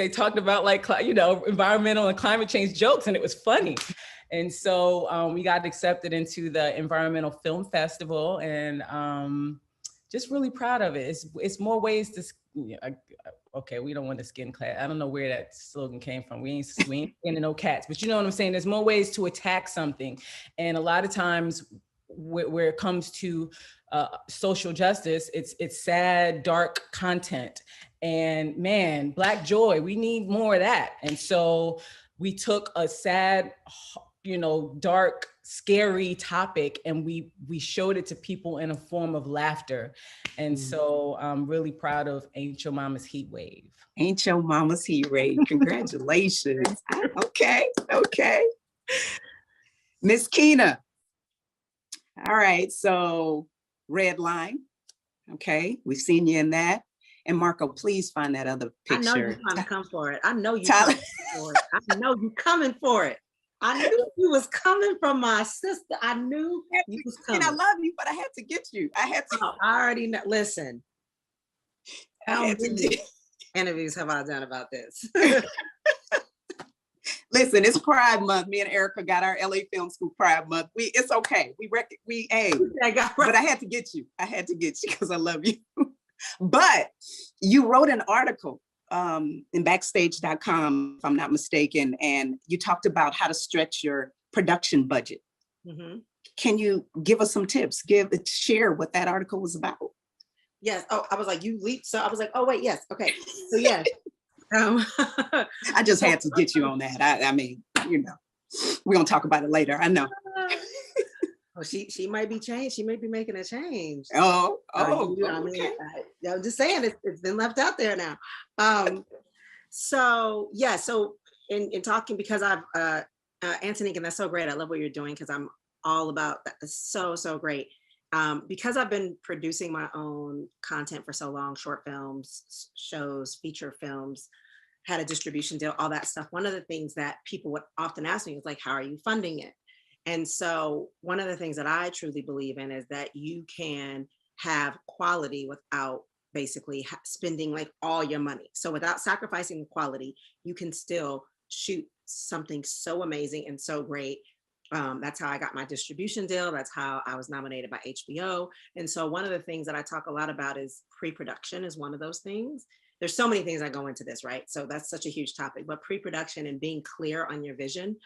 talked about environmental and climate change jokes, and it was funny. And so we got accepted into the Environmental Film Festival, and just really proud of it. It's more ways to, okay, we don't want to skin clad. I don't know where that slogan came from. We ain't skinning no cats, but you know what I'm saying? There's more ways to attack something. And a lot of times where it comes to social justice, it's sad, dark content. And man, Black joy, we need more of that. And so we took a sad, dark, scary topic and we showed it to people in a form of laughter. And so I'm really proud of Ain't Your Mama's Heat Wave. Ain't Your Mama's Heat Wave. Congratulations. Okay. Miss Keena. All right, so Red Line. Okay, we've seen you in that. And Marco, please find that other picture. I know you're trying to come for it. I know you're coming for it. I know you're coming for it. I knew you was coming from my sister. I knew you was coming. And I love you, but I had to get you. I had to. Oh, I already know. Listen. How many interviews have I done about this? Listen, it's Pride Month. Me and Erica got our LA Film School Pride Month. It's okay. But I had to get you. Because I love you. But you wrote an article in backstage.com, if I'm not mistaken, and you talked about how to stretch your production budget. Mm-hmm. Can you give us some tips? Share what that article was about. Yes. Oh, I was like, you leaped. So I was like, oh, wait, yes. Okay. So yes. I just had to get you on that. I mean, we're going to talk about it later. I know. Oh, she might be changed. She may be making a change. Oh, I mean, I'm just saying it's been left out there now. So yeah, so in talking, because I've Antonique, and that's so great. I love what you're doing because I'm all about that. It's so great. Because I've been producing my own content for so long, short films, shows, feature films, had a distribution deal, all that stuff. One of the things that people would often ask me was like, how are you funding it? And so one of the things that I truly believe in is that you can have quality without basically spending like all your money. So without sacrificing the quality, you can still shoot something so amazing and so great. That's how I got my distribution deal. That's how I was nominated by HBO. And so one of the things that I talk a lot about is pre-production is one of those things. There's so many things that go into this, right? So that's such a huge topic, but pre-production and being clear on your vision.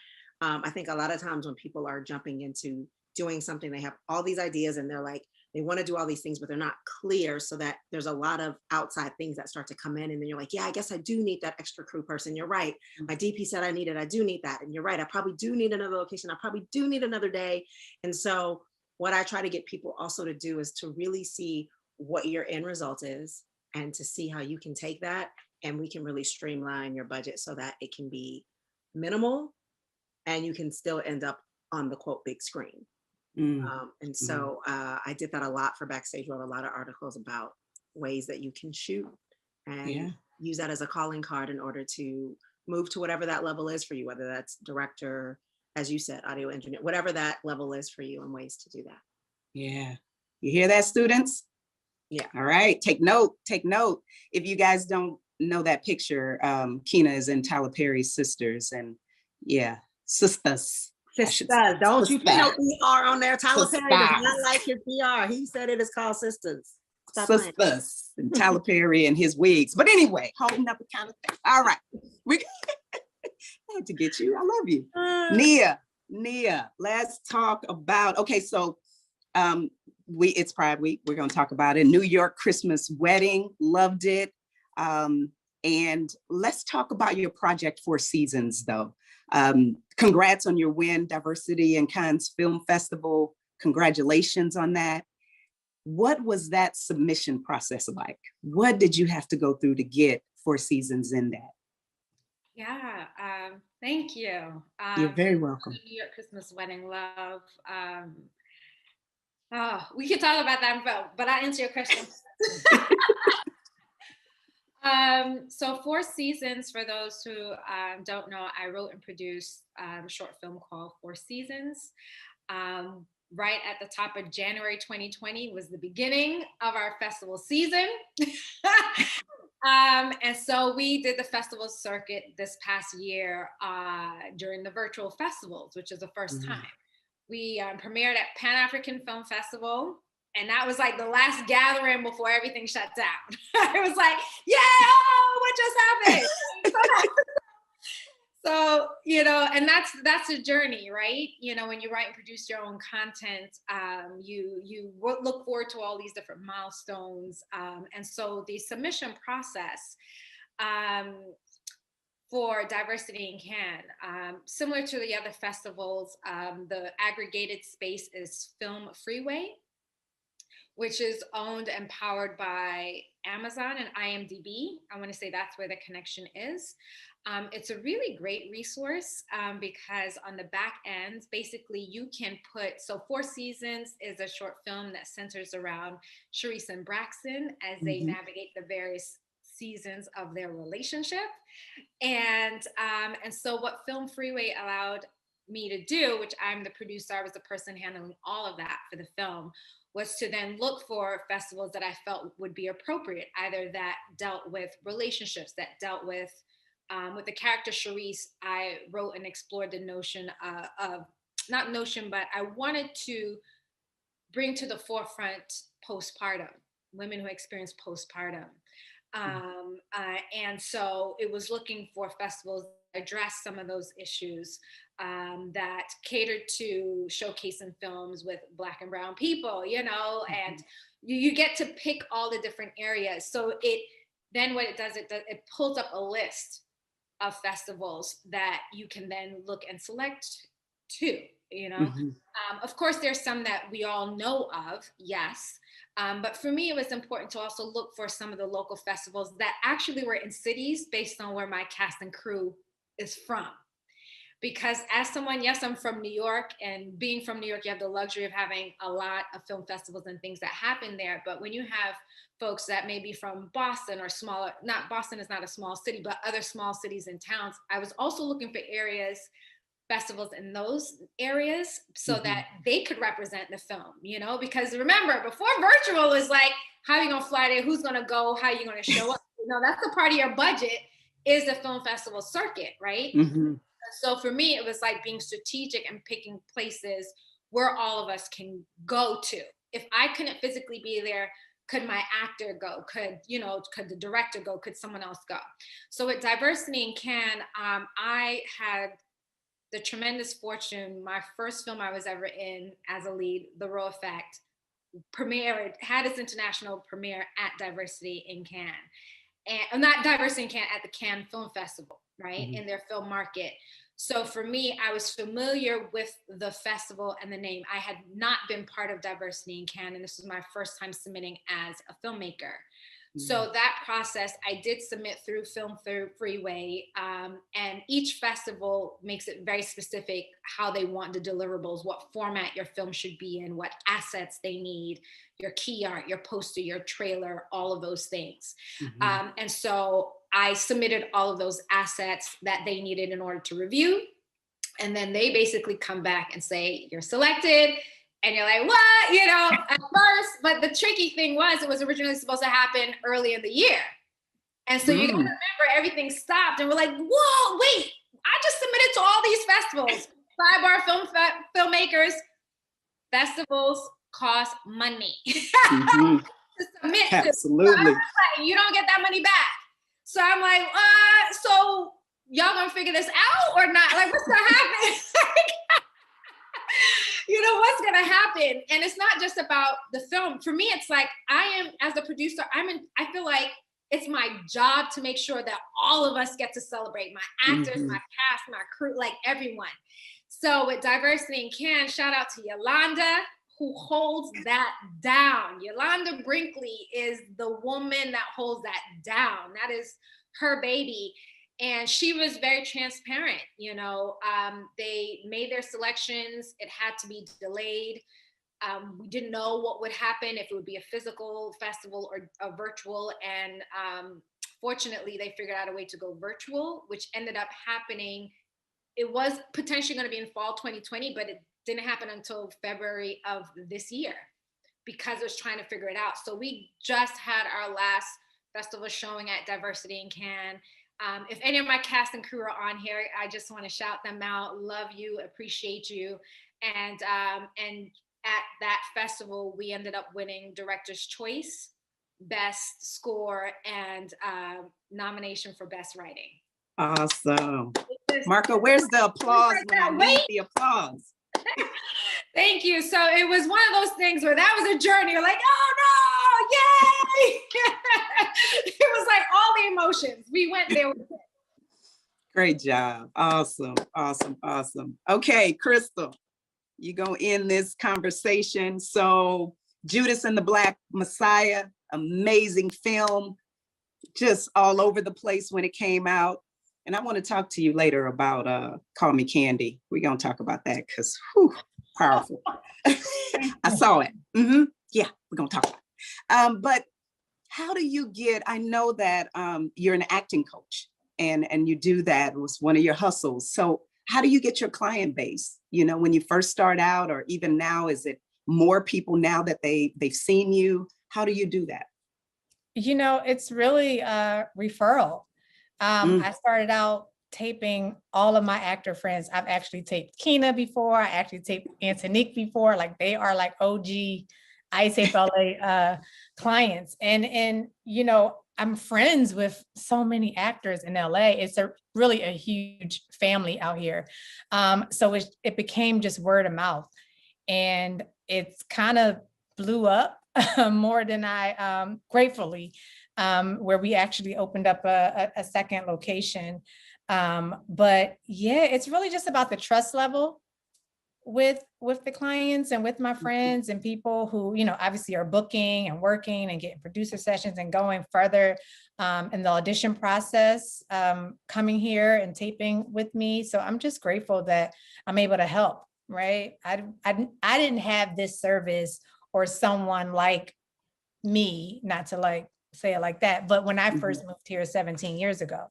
I think a lot of times when people are jumping into doing something, they have all these ideas and they're like, they want to do all these things, but they're not clear, so that there's a lot of outside things that start to come in. And then you're like, yeah, I guess I do need that extra crew person. You're right. My DP said I needed, I do need that. And you're right. I probably do need another location. I probably do need another day. And so what I try to get people also to do is to really see what your end result is and to see how you can take that and we can really streamline your budget so that it can be minimal and you can still end up on the quote big screen. And so I did that a lot for Backstage, wrote a lot of articles about ways that you can shoot and use that as a calling card in order to move to whatever that level is for you, whether that's director, as you said, audio engineer, whatever that level is for you and ways to do that. Yeah. You hear that, students? Yeah. All right. Take note. Take note. If you guys don't know that picture, Keena is in Tyler Perry's sisters and sisters. Sisters, don't you put no ER on there. Tyler Perry does not like his ER. He said it is called sisters. Stop sisters and Tyler Perry and his wigs. But anyway, holding up a kind of thing. All right. We had to get you. I love you. Nia, let's talk about, okay, so it's Pride Week. We're going to talk about it. New York Christmas wedding. Loved it. And let's talk about your project Four Seasons, though. Congrats on your win, Diversity in Cannes Film Festival. Congratulations on that. What was that submission process like? What did you have to go through to get Four Seasons in that? Yeah, thank you. You're very welcome. New York Christmas wedding, love. We could talk about that in film, but I'll answer your question. So Four Seasons, for those who don't know, I wrote and produced a short film called Four Seasons. Right at the top of January 2020 was the beginning of our festival season. And so we did the festival circuit this past year during the virtual festivals, which is the first time. We premiered at Pan-African Film Festival. And that was like the last gathering before everything shut down. It was like, yeah, oh, what just happened? So, and that's a journey, right? When you write and produce your own content, you look forward to all these different milestones. And so the submission process for Diversity in Cannes, similar to the other festivals, the aggregated space is Film Freeway, which is owned and powered by Amazon and IMDb. I want to say that's where the connection is. It's a really great resource because on the back end, basically you can put, so Four Seasons is a short film that centers around Charisse and Braxton as they navigate the various seasons of their relationship. And so what Film Freeway allowed me to do, which I'm the producer, I was the person handling all of that for the film, was to then look for festivals that I felt would be appropriate, either that dealt with relationships, that dealt with the character Charisse. I wrote and explored the notion but I wanted to bring to the forefront postpartum, women who experience postpartum. And so it was looking for festivals that address some of those issues, that catered to showcasing films with Black and brown people, and you get to pick all the different areas. So then what it does, it pulls up a list of festivals that you can then look and select to, Of course, there's some that we all know of, yes. But for me, it was important to also look for some of the local festivals that actually were in cities based on where my cast and crew is from. Because as someone, yes, I'm from New York, and being from New York, you have the luxury of having a lot of film festivals and things that happen there. But when you have folks that may be from Boston or smaller, not Boston is not a small city, but other small cities and towns, I was also looking for areas festivals in those areas so Mhm. that they could represent the film, because remember, before virtual is like, how are you gonna fly there? Who's gonna go? How are you gonna show up? That's a part of your budget is the film festival circuit, right? Mhm. So for me, it was like being strategic and picking places where all of us can go to. If I couldn't physically be there, could my actor go? Could the director go? Could someone else go? So with Diversity in Cannes, I had the tremendous fortune, my first film I was ever in as a lead, The Raw Effect, had its international premiere at Diversity in Cannes. And not Diversity in Cannes, at the Cannes Film Festival, right? Mhm. In their film market. So for me, I was familiar with the festival and the name. I had not been part of Diversity in Cannes, and this was my first time submitting as a filmmaker. So that process, I did submit through Film Freeway, and each festival makes it very specific how they want the deliverables, what format your film should be in, what assets they need, your key art, your poster, your trailer, all of those things. Mhm. And so I submitted all of those assets that they needed in order to review. And then they basically come back and say, you're selected. And you're like, what? At first, but the tricky thing was, it was originally supposed to happen early in the year. And so you gotta remember, everything stopped and we're like, whoa, wait, I just submitted to all these festivals. Sidebar, filmmakers, festivals cost money. Mhm. To submit to. Absolutely. So you don't get that money back. So I'm like, so y'all gonna figure this out or not? Like, what's gonna happen? What's gonna happen? And it's not just about the film. For me, it's like, as a producer, I feel like it's my job to make sure that all of us get to celebrate, my actors, my cast, my crew, like everyone. So with Diversity in Cannes, shout out to Yolanda, who holds that down. Yolanda Brinkley is the woman that holds that down. That is her baby. And she was very transparent. They made their selections. It had to be delayed. We didn't know what would happen, if it would be a physical festival or a virtual. And fortunately, they figured out a way to go virtual, which ended up happening. It was potentially going to be in fall 2020, but it didn't happen until February of this year because it was trying to figure it out. So we just had our last festival showing at Diversity in Cannes. If any of my cast and crew are on here, I just want to shout them out. Love you, appreciate you. And at that festival, we ended up winning Director's Choice, Best Score, and nomination for Best Writing. Awesome. Marco, where's the applause when I need the applause? Thank you. So it was one of those things where that was a journey. You're like, oh no, yay! It was like all the emotions. We went there with it. Great job. Awesome, awesome, awesome. Okay, Crystal, you're gonna end this conversation. So Judas and the Black Messiah, amazing film, just all over the place when it came out. And I want to talk to you later about Call Me Candy. We're gonna talk about that because powerful. I saw it. Yeah, we're gonna talk about it. But how do you get, I know that you're an acting coach and you do that, was one of your hustles. So how do you get your client base? When you first start out, or even now, is it more people now that they've seen you? How do you do that? It's really a referral. I started out taping all of my actor friends. I've actually taped Keena before. I actually taped Antonique before. Like, they are like OG I Tape LA clients. And I'm friends with so many actors in LA. It's really a huge family out here. So it became just word of mouth. And it's kind of blew up more than I gratefully, where we actually opened up a second location. But yeah, it's really just about the trust level with the clients and with my friends and people who, obviously are booking and working and getting producer sessions and going further in the audition process, coming here and taping with me. So I'm just grateful that I'm able to help, right? I didn't have this service or someone like me, not to like say it like that, but when I first moved here 17 years ago,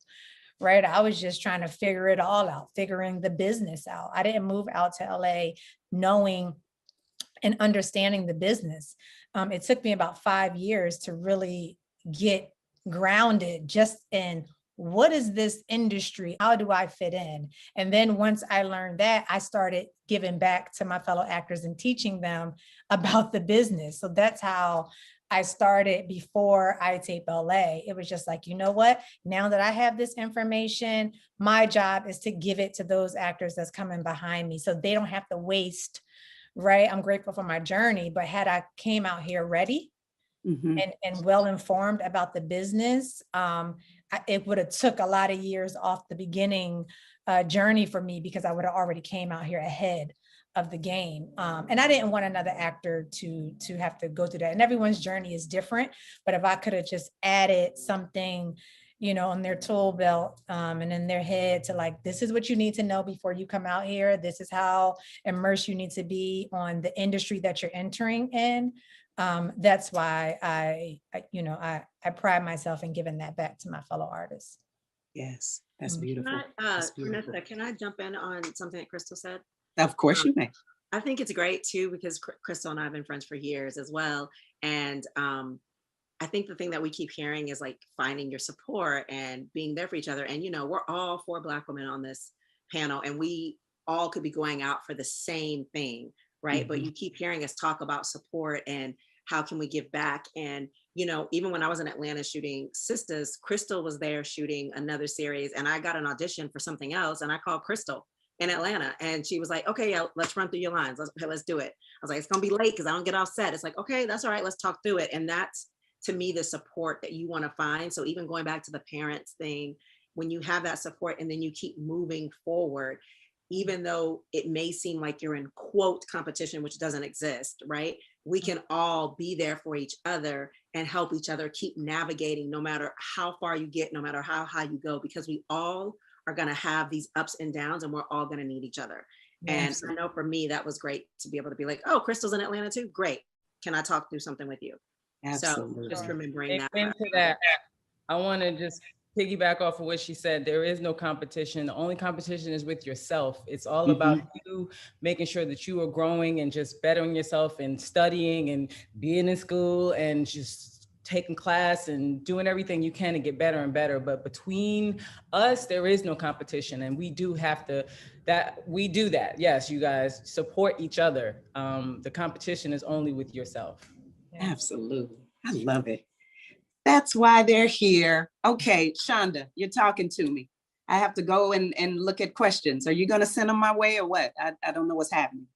right? I was just trying to figure it all out, figuring the business out. I didn't move out to LA knowing and understanding the business. It took me about 5 years to really get grounded just in what is this industry? How do I fit in? And then once I learned that, I started giving back to my fellow actors and teaching them about the business. So that's how I started before I tape LA. It was just like, you know what? Now that I have this information, my job is to give it to those actors that's coming behind me so they don't have to waste, right? I'm grateful for my journey, but had I came out here ready and well-informed about the business, it would have took a lot of years off the beginning journey for me because I would have already came out here ahead of the game. And I didn't want another actor to have to go through that. And everyone's journey is different, but if I could have just added something, you know, on their tool belt and in their head to like, this is what you need to know before you come out here. This is how immersed you need to be on the industry that you're entering in. That's why I pride myself in giving that back to my fellow artists. Yes, that's beautiful. Ernesta, can I jump in on something that Crystal said? Of course you may. I think it's great too, because Crystal and I have been friends for years as well. And I think the thing that we keep hearing is like finding your support and being there for each other. And, you know, we're all 4 Black women on this panel and we all could be going out for the same thing, right? But you keep hearing us talk about support and how can we give back? And, you know, even when I was in Atlanta shooting Sisters, Crystal was there shooting another series and I got an audition for something else and I called Crystal in Atlanta and she was like, okay, yeah, let's run through your lines. Let's do it. I was like, it's gonna be late because I don't get off set. It's like, okay, that's all right, let's talk through it. And that's, to me, the support that you want to find. So even going back to the parents thing, when you have that support and then you keep moving forward, even though it may seem like you're in quote competition, which doesn't exist, right? We can all be there for each other and help each other keep navigating no matter how far you get, no matter how high you go, because we all are going to have these ups and downs and we're all going to need each other. Yes. And I know for me, that was great to be able to be like, oh, Crystal's in Atlanta too? Great. Can I talk through something with you? Absolutely. So just remembering that. Into that, I want to just piggyback off of what she said. There is no competition. The only competition is with yourself. It's all about you making sure that you are growing and just bettering yourself and studying and being in school and just taking class and doing everything you can to get better and better. But between us, there is no competition. And we do have to, we do that. Yes, you guys support each other. The competition is only with yourself. Absolutely. I love it. That's why they're here. Okay, Shonda, you're talking to me. I have to go and look at questions. Are you going to send them my way or what? I don't know what's happening.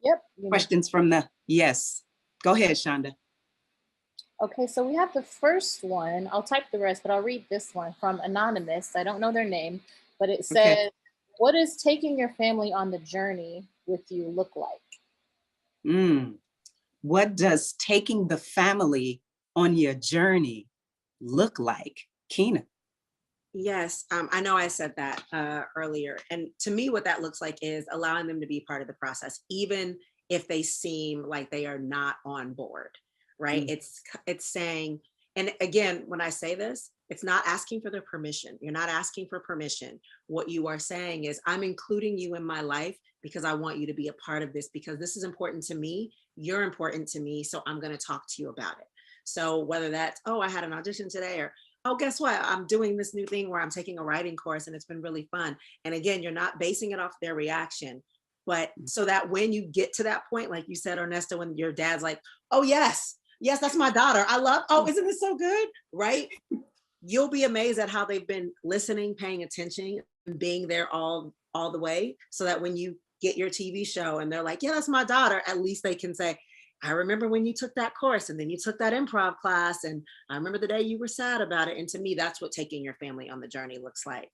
Yep. Questions from the, yes. Go ahead, Shonda. Okay, so we have the first one. I'll type the rest, but I'll read this one from Anonymous. I don't know their name, but it says, what does taking your family on the journey with you look like? What does taking the family on your journey look like? Keena. Yes, I know I said that earlier. And to me, what that looks like is allowing them to be part of the process, even if they seem like they are not on board, right? It's saying, and again, when I say this, it's not asking for their permission. You're not asking for permission. What you are saying is, I'm including you in my life because I want you to be a part of this, because this is important to me. You're important to me. So I'm going to talk to you about it. So whether that's, oh, I had an audition today, or, oh, guess what? I'm doing this new thing where I'm taking a writing course and it's been really fun. And again, you're not basing it off their reaction, but so that when you get to that point, like you said, Ernesta, when your dad's like, oh, yes, that's my daughter. I love, oh, isn't this so good? Right? You'll be amazed at how they've been listening, paying attention, and being there all the way, so that when you get your TV show and they're like, yeah, that's my daughter, at least they can say, I remember when you took that course and then you took that improv class and I remember the day you were sad about it. And to me, that's what taking your family on the journey looks like.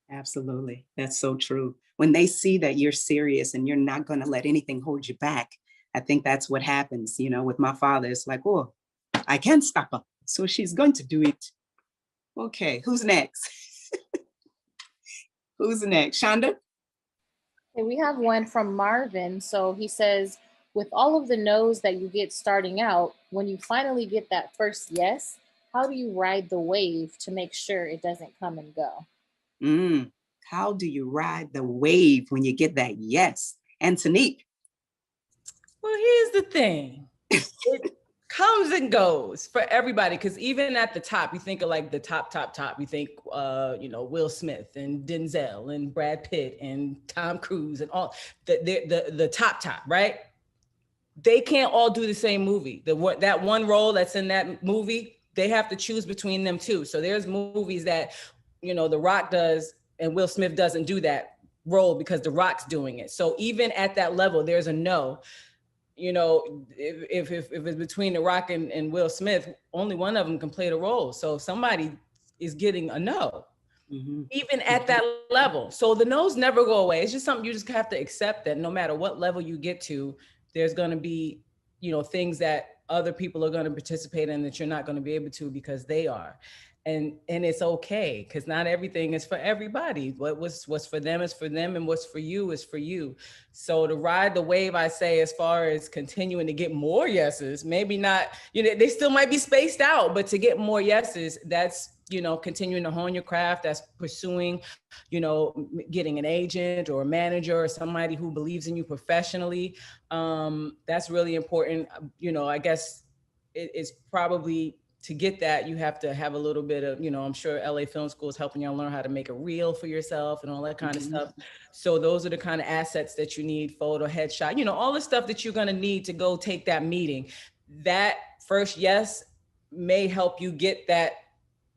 Absolutely. That's so true. When they see that you're serious and you're not going to let anything hold you back, I think that's what happens. You know, with my father, it's like, oh, I can't stop her, so she's going to do it. Okay, who's next? Who's next? Shonda? Okay, we have one from Marvin. So he says, with all of the no's that you get starting out, when you finally get that first yes, how do you ride the wave to make sure it doesn't come and go? How do you ride the wave when you get that yes? Antonique. Well, here's the thing. It comes and goes for everybody, because even at the top, you think of like the top. You think, Will Smith and Denzel and Brad Pitt and Tom Cruise and all the top, right? They can't all do the same movie. That one role that's in that movie, they have to choose between them too. So there's movies that, The Rock does and Will Smith doesn't do that role because The Rock's doing it. So even at that level, there's a no. If it's between The Rock and Will Smith, only one of them can play the role. So somebody is getting a no, even at that level. So the no's never go away. It's just something you just have to accept, that no matter what level you get to, there's going to be, things that other people are going to participate in that you're not going to be able to because they are. And it's okay, because not everything is for everybody. What's for them is for them, and what's for you is for you. So to ride the wave, I say, as far as continuing to get more yeses, maybe not, they still might be spaced out, but to get more yeses, that's, continuing to hone your craft, that's pursuing, getting an agent or a manager or somebody who believes in you professionally. That's really important. I guess it's probably, to get that, you have to have a little bit of, I'm sure LA Film School is helping y'all learn how to make a reel for yourself and all that kind of stuff. So those are the kind of assets that you need: photo, headshot, all the stuff that you're going to need to go take that meeting. That first yes may help you get that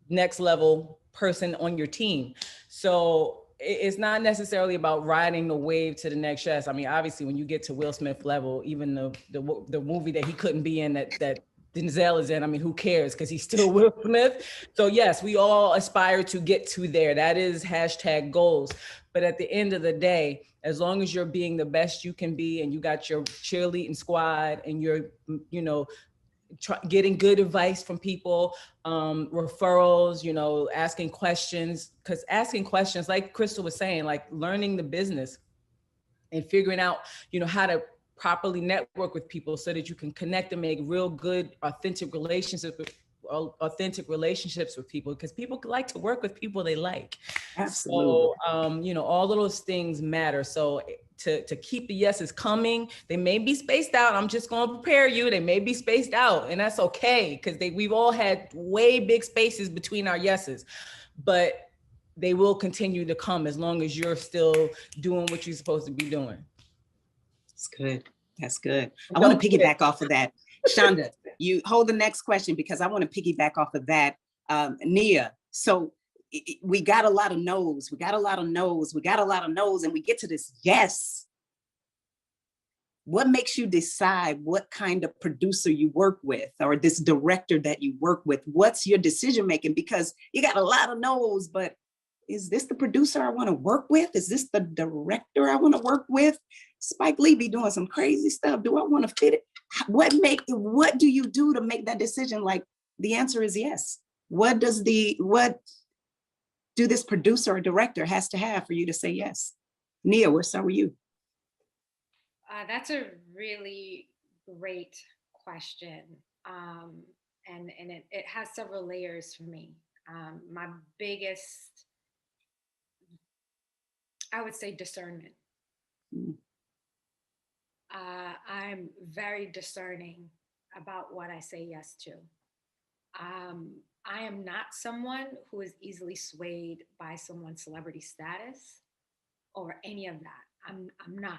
next level person on your team. So it's not necessarily about riding the wave to the next yes. I mean, obviously, when you get to Will Smith level, even the movie that he couldn't be in, that Denzel is in, I mean, who cares? Because he's still Will Smith. So yes, we all aspire to get to there. That is #goals. But at the end of the day, as long as you're being the best you can be, and you got your cheerleading squad, and you're, getting good advice from people, referrals, asking questions, because asking questions, like Crystal was saying, like learning the business and figuring out, how to properly network with people so that you can connect and make real good, authentic relationships with people, because people like to work with people they like. Absolutely. So, all of those things matter. So to keep the yeses coming, they may be spaced out. I'm just going to prepare you. They may be spaced out, and that's okay, because we've all had way big spaces between our yeses, but they will continue to come as long as you're still doing what you're supposed to be doing. That's good. That's good. I want to piggyback off of that. Shonda, you hold the next question, because I want to piggyback off of that. Nia, so we got a lot of no's. We got a lot of no's. And we get to this yes. What makes you decide what kind of producer you work with, or this director that you work with? What's your decision making? Because you got a lot of no's, but is this the producer I want to work with? Is this the director I want to work with? Spike Lee be doing some crazy stuff. Do I want to fit it? What do you do to make that decision? Like, the answer is yes. What do this producer or director has to have for you to say yes? Nia, we'll start with you. That's a really great question. And it has several layers for me. My biggest, I would say, discernment. I'm very discerning about what I say yes to. I am not someone who is easily swayed by someone's celebrity status or any of that. I'm not.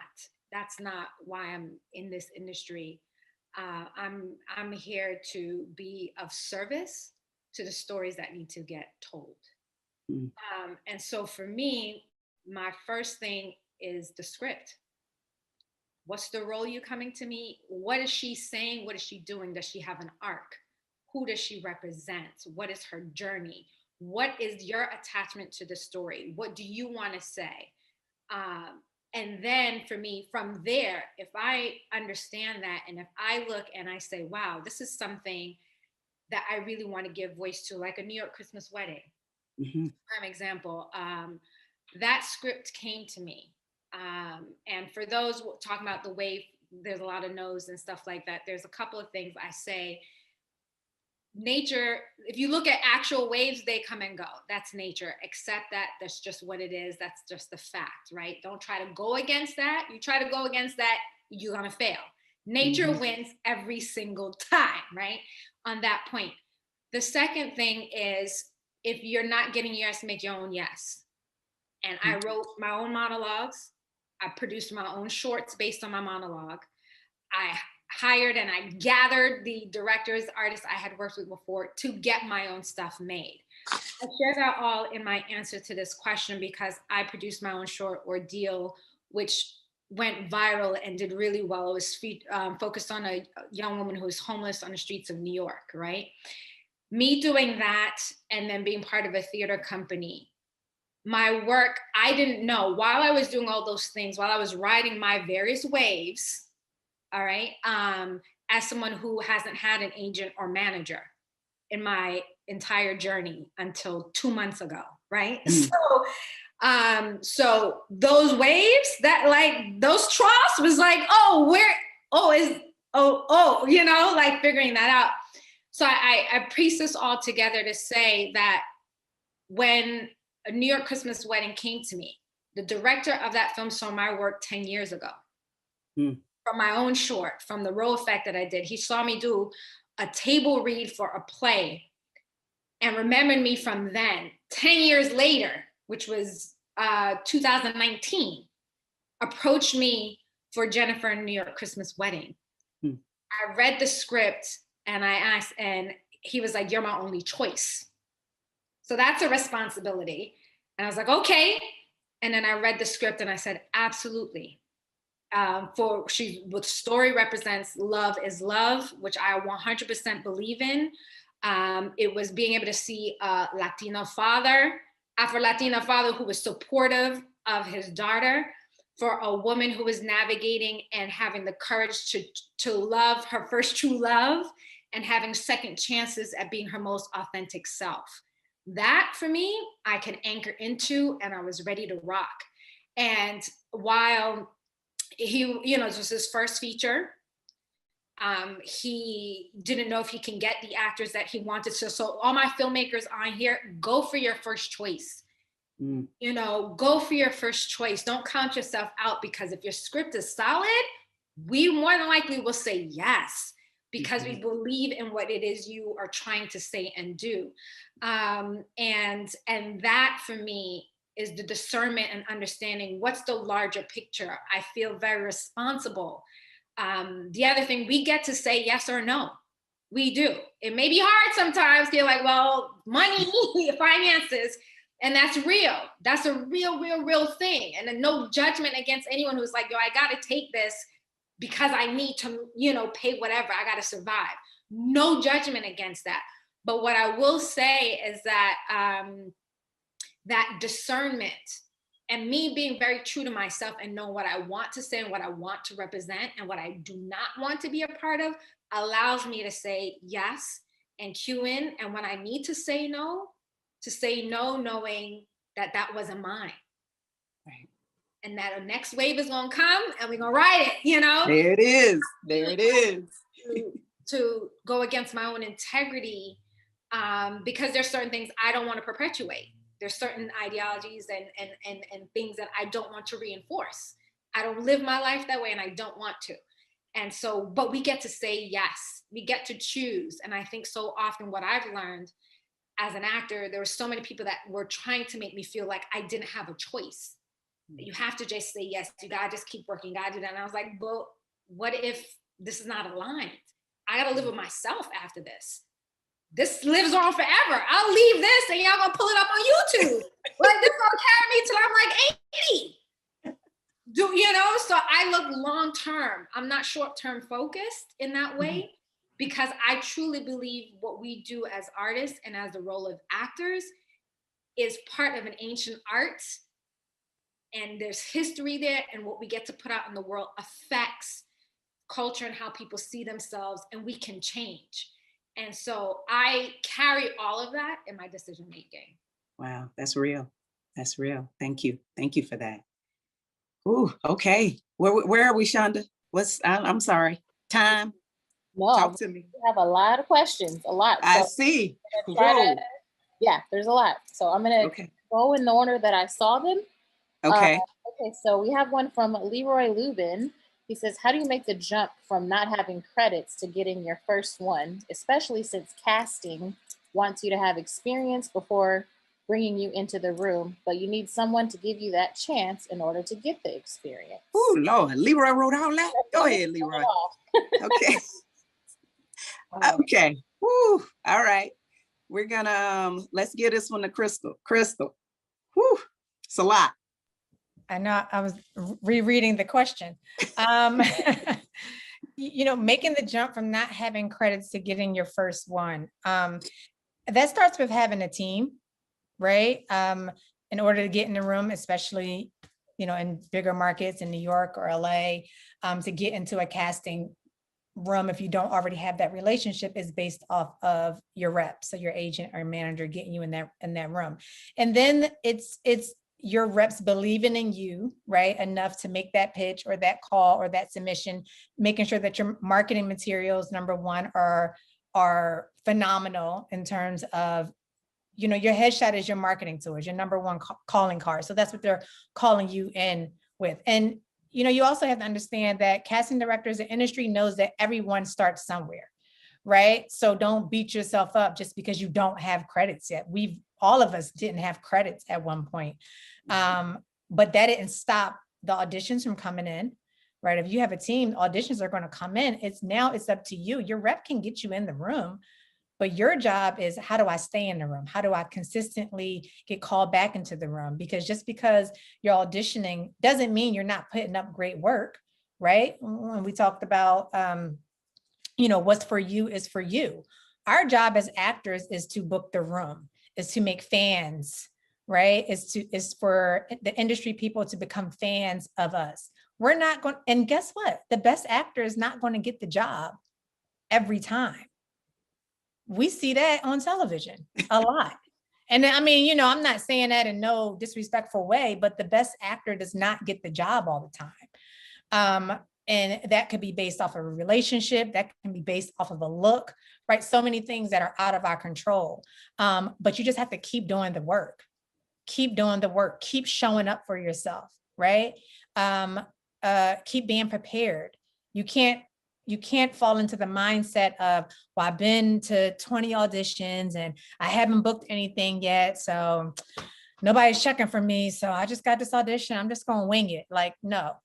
That's not why I'm in this industry. I'm here to be of service to the stories that need to get told. And so for me, my first thing is the script. What's the role you coming to me? What is she saying? What is she doing? Does she have an arc? Who does she represent? What is her journey? What is your attachment to the story? What do you want to say? And then for me, from there, if I understand that, and if I look and I say, wow, this is something that I really want to give voice to, like a New York Christmas wedding, prime example, that script came to me. And for those talking about the wave, there's a lot of no's and stuff like that. There's a couple of things I say. nature, if you look at actual waves, they come and go. That's nature. Accept that. That's just what it is. That's just the fact, right? Don't try to go against that. You try to go against that, you're going to fail. Nature wins every single time, right? On that point. The second thing is, if you're not getting yes, make your own yes. And I wrote my own monologues. I produced my own shorts based on my monologue. I hired and I gathered the directors, artists I had worked with before to get my own stuff made. I share that all in my answer to this question because I produced my own short, Ordeal, which went viral and did really well. It was focused on a young woman who was homeless on the streets of New York, right? Me doing that and then being part of a theater company, my work, I didn't know while I was doing all those things, while I was riding my various waves, all right, as someone who hasn't had an agent or manager in my entire journey until 2 months ago, right? So those waves, that like those troughs was like, you know, like figuring that out. So I pieced this all together to say that when A New York Christmas Wedding came to me, the director of that film saw my work 10 years ago. From my own short, from the role effect that I did. He saw me do a table read for a play and remembered me from then. 10 years later, which was 2019, approached me for Jennifer and New York Christmas Wedding. I read the script and I asked, and he was like, "You're my only choice." So that's a responsibility. And I was like, okay. And then I read the script and I said, absolutely. What story represents love is love, which I 100% believe in. It was being able to see a Latino father, Afro-Latino father who was supportive of his daughter, for a woman who was navigating and having the courage to love her first true love and having second chances at being her most authentic self. That for me, I can anchor into, and I was ready to rock. And while he, you know, this was his first feature, he didn't know if he can get the actors that he wanted to. So all my filmmakers on here, go for your first choice. You know, go for your first choice. Don't count yourself out, because if your script is solid, we more than likely will say yes, because we believe in what it is you are trying to say and do. And that for me is the discernment and understanding what's the larger picture. I feel very responsible. The other thing, we get to say yes or no. We do. It may be hard sometimes. You're like, well, money, finances, and that's real. That's a real thing. And then no judgment against anyone who's like, yo, I got to take this because I need to, you know, pay whatever. I got to survive. No judgment against that. But what I will say is that that discernment and me being very true to myself and know what I want to say and what I want to represent and what I do not want to be a part of allows me to say yes and cue in. And when I need to say no, knowing that that wasn't mine. Right. And that the next wave is gonna come and we're gonna ride it, you know? There it is. There it is. To go against my own integrity, because there's certain things I don't want to perpetuate. There's certain ideologies and things that I don't want to reinforce. I don't live my life that way and I don't want to. And so, but we get to say yes. We get to choose. And I think so often what I've learned as an actor, there were so many people that were trying to make me feel like I didn't have a choice. You have to just say yes. You gotta just keep working. You gotta do that. And I was like, well, what if this is not aligned? I gotta live with myself after this. This lives on forever. I'll leave this and y'all gonna pull it up on YouTube. Like this gonna carry me till I'm like 80. You know, so I look long-term. I'm not short-term focused in that way, because I truly believe what we do as artists and as the role of actors is part of an ancient art. And there's history there, and what we get to put out in the world affects culture and how people see themselves, and we can change. And so I carry all of that in my decision making. Wow, that's real. That's real. Thank you. Thank you for that. Ooh, okay. Where are we, Shonda? I'm sorry. Time. Talk to me. We have a lot of questions, a lot. I So see. yeah, there's a lot. So I'm gonna go in the order that I saw them. Okay. Okay, so we have one from Leroy Lubin. He says, how do you make the jump from not having credits to getting your first one, especially since casting wants you to have experience before bringing you into the room, but you need someone to give you that chance in order to get the experience? Oh, Lord. Leroy wrote all that? Go ahead, Leroy. Okay. Okay. Woo. All right. We're gonna, let's give this one to Crystal. Crystal. Woo. It's a lot. I know I was rereading the question. You know, making the jump from not having credits to getting your first one. That starts with having a team, right? In order to get in the room, especially, you know, in bigger markets in New York or LA, to get into a casting room, if you don't already have that relationship, is based off of your rep. So your agent or manager getting you in that room. And then it's your reps believing in you, right? Enough to make that pitch or that call or that submission, making sure that your marketing materials, number one, are phenomenal in terms of, you know, your headshot is your marketing tool, is your number one calling card. So that's what they're calling you in with. And, you know, you also have to understand that casting directors, the industry knows that everyone starts somewhere, right? So don't beat yourself up just because you don't have credits yet. All of us didn't have credits at one point. But that didn't stop the auditions from coming in, right? If you have a team, auditions are going to come in. It's up to you. Your rep can get you in the room, but your job is, how do I stay in the room? How do I consistently get called back into the room? Because just because you're auditioning doesn't mean you're not putting up great work, right? When we talked about, you know, what's for you is for you. Our job as actors is to book the room, is to make fans, right? Is for the industry people to become fans of us. We're not going, and guess what? The best actor is not going to get the job every time. We see that on television a lot. And I mean, you know, I'm not saying that in no disrespectful way, but the best actor does not get the job all the time. And that could be based off of a relationship, that can be based off of a look, right? So many things that are out of our control. But you just have to keep doing the work. Keep doing the work, keep showing up for yourself, right? Keep being prepared. You can't fall into the mindset of, well, I've been to 20 auditions and I haven't booked anything yet, so nobody's checking for me, so I just got this audition, I'm just gonna wing it. Like, no,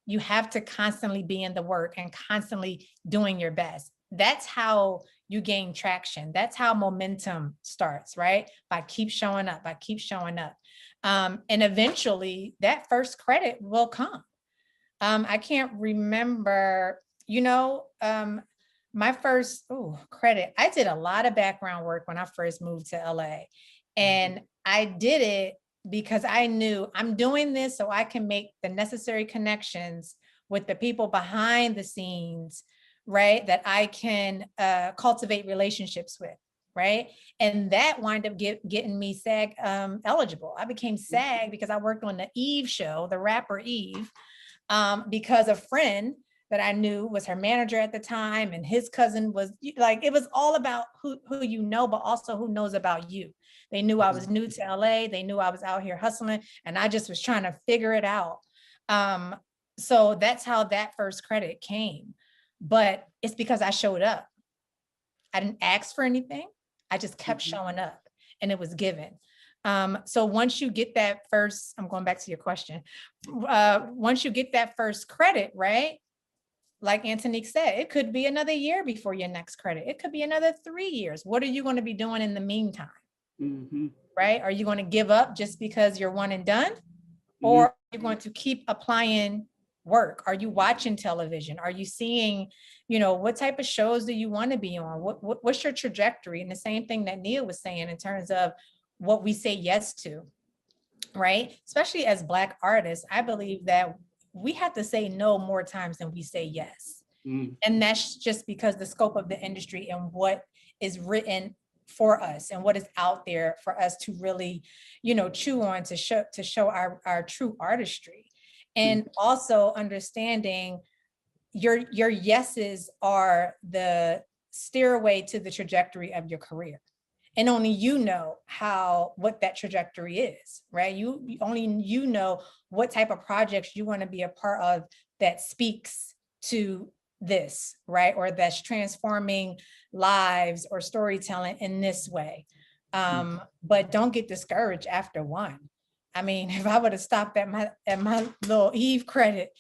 you have to constantly be in the work and constantly doing your best. That's how you gain traction. That's how momentum starts, right? By keep showing up, and eventually that first credit will come. I can't remember, you know, my first credit, I did a lot of background work when I first moved to LA. And I did it because I knew I'm doing this so I can make the necessary connections with the people behind the scenes, right? That I can cultivate relationships with, right? And that wound up getting me SAG eligible. I became SAG because I worked on the Eve show, the rapper Eve, because a friend that I knew was her manager at the time, and his cousin was like, it was all about who you know, but also who knows about you. They knew I was new to LA. They knew I was out here hustling, and I just was trying to figure it out. So that's how that first credit came. But it's because I showed up. I didn't ask for anything. I just kept showing up, and it was given. So once you get that first, I'm going back to your question. Once you get that first credit, right? Like Antonique said, it could be another year before your next credit. It could be another 3 years. What are you going to be doing in the meantime? Right? Are you going to give up just because you're one and done? Or are you going to keep applying work? Are you watching television? Are you seeing, you know, what type of shows do you want to be on? What's your trajectory? And the same thing that Nia was saying in terms of what we say yes to, right? Especially as Black artists, I believe that we have to say no more times than we say yes. And that's just because the scope of the industry and what is written for us and what is out there for us to really, you know, chew on, to show our true artistry. And also understanding your yeses are the stairway to the trajectory of your career. And only you know what that trajectory is, right? Only you know what type of projects you want to be a part of that speaks to this, right? Or that's transforming lives or storytelling in this way. But don't get discouraged after one. I mean, if I would have stopped at my little Eve credit,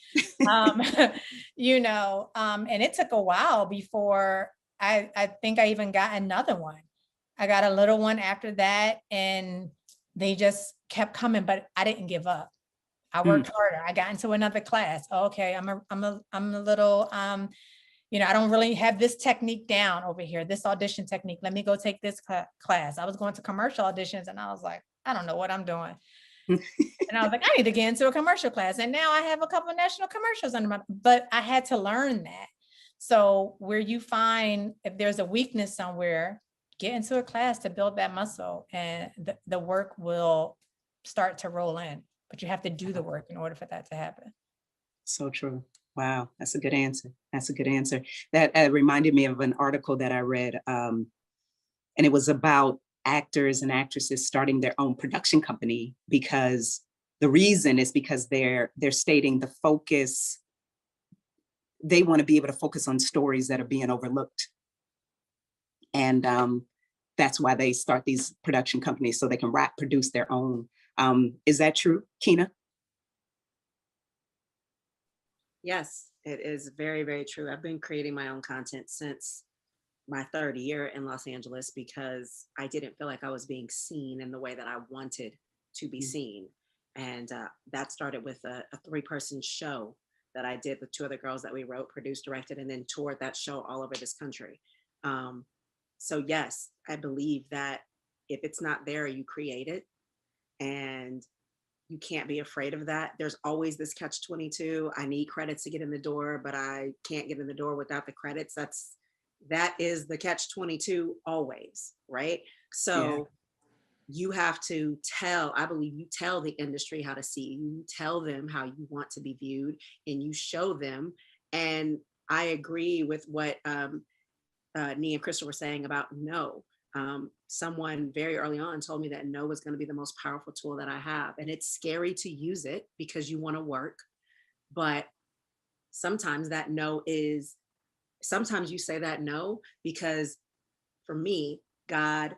you know, and it took a while before I think I even got another one. I got a little one after that, and they just kept coming, but I didn't give up. I worked harder. I got into another class. Okay, I'm a little, you know, I don't really have this technique down over here, this audition technique. Let me go take this class. I was going to commercial auditions, and I was like, I don't know what I'm doing. And I was like, I need to get into a commercial class. And now I have a couple of national commercials under my, but I had to learn that. So where you find, if there's a weakness somewhere, get into a class to build that muscle, and the work will start to roll in, but you have to do the work in order for that to happen. So true. Wow. That's a good answer. That's a good answer. That reminded me of an article that I read, and it was about actors and actresses starting their own production company, because the reason is because they're stating the focus. They want to be able to focus on stories that are being overlooked. And that's why they start these production companies, so they can produce their own. Is that true, Keena? Yes, it is very, very true. I've been creating my own content since my third year in Los Angeles, because I didn't feel like I was being seen in the way that I wanted to be seen. And that started with a 3-person show that I did with 2 other girls that we wrote, produced, directed, and then toured that show all over this country. So yes, I believe that if it's not there, you create it, and you can't be afraid of that. There's always this catch-22. I need credits to get in the door, but I can't get in the door without the credits. That is the catch-22 always, right? So you have to I believe you tell the industry how to see you, you tell them how you want to be viewed, and you show them. And I agree with what Nia and Crystal were saying about no. Someone very early on told me that no was going to be the most powerful tool that I have. And it's scary to use it because you want to work. But sometimes that no is, sometimes you say that no because, for me, God,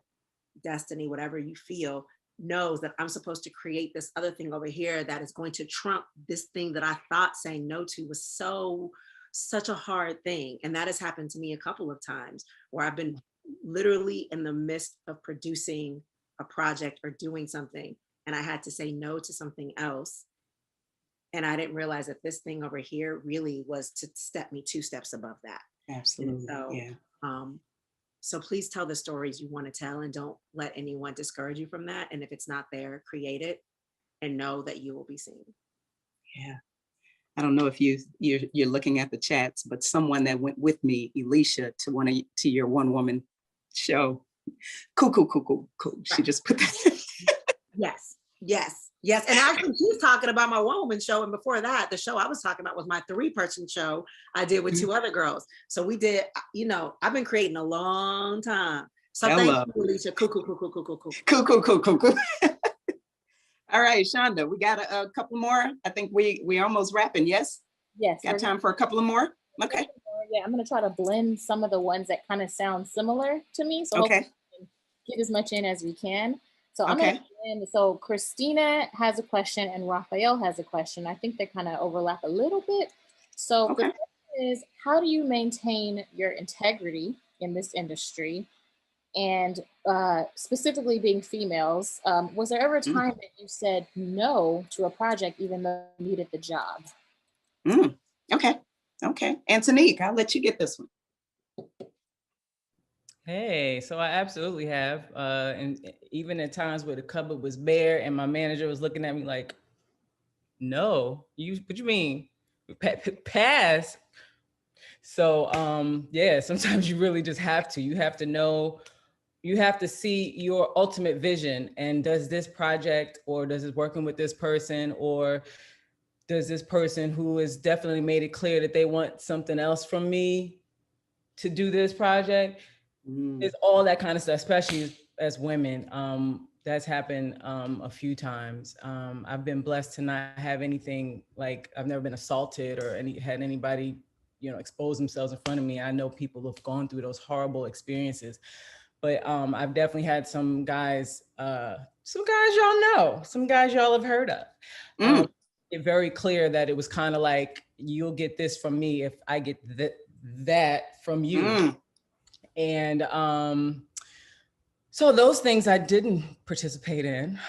destiny, whatever you feel, knows that I'm supposed to create this other thing over here that is going to trump this thing that I thought saying no to was such a hard thing. And that has happened to me a couple of times where I've been literally in the midst of producing a project or doing something, and I had to say no to something else. And I didn't realize that this thing over here really was to step me 2 steps above that. Absolutely. So, yeah. So please tell the stories you want to tell, and don't let anyone discourage you from that. And if it's not there, create it and know that you will be seen. Yeah. I don't know if you're looking at the chats, but someone that went with me, Elisha, to your one-woman show. Cool. She just put that. Yes. And actually, she's talking about my one-woman show. And before that, the show I was talking about was my 3-person show I did with 2 other girls. So we did, I've been creating a long time. So thank you, Alicia. Cool. Cool. All right, Shonda, we got a couple more. I think we almost wrapping. Yes. Got time for a couple of more. Okay. Yeah, I'm gonna try to blend some of the ones that kind of sound similar to me. So hopefully we can get as much in as we can. So I'm gonna blend. So Christina has a question and Raphael has a question. I think they kind of overlap a little bit. So the question is, how do you maintain your integrity in this industry? And specifically being females, was there ever a time that you said no to a project even though you needed the job? Okay. Antonique, I'll let you get this one. Hey, so I absolutely have. And even at times where the cupboard was bare and my manager was looking at me like, no, what you mean? Pass. So sometimes you really just have to. You have to know, you have to see your ultimate vision. And does this project, or does it working with this person, or does this person who has definitely made it clear that they want something else from me to do this project? It's all that kind of stuff, especially as women. That's happened a few times. I've been blessed to not have anything, like I've never been assaulted or had anybody, expose themselves in front of me. I know people have gone through those horrible experiences, but I've definitely had some guys y'all know, some guys y'all have heard of. It's very clear that it was kind of like, you'll get this from me if I get that from you. And so those things I didn't participate in.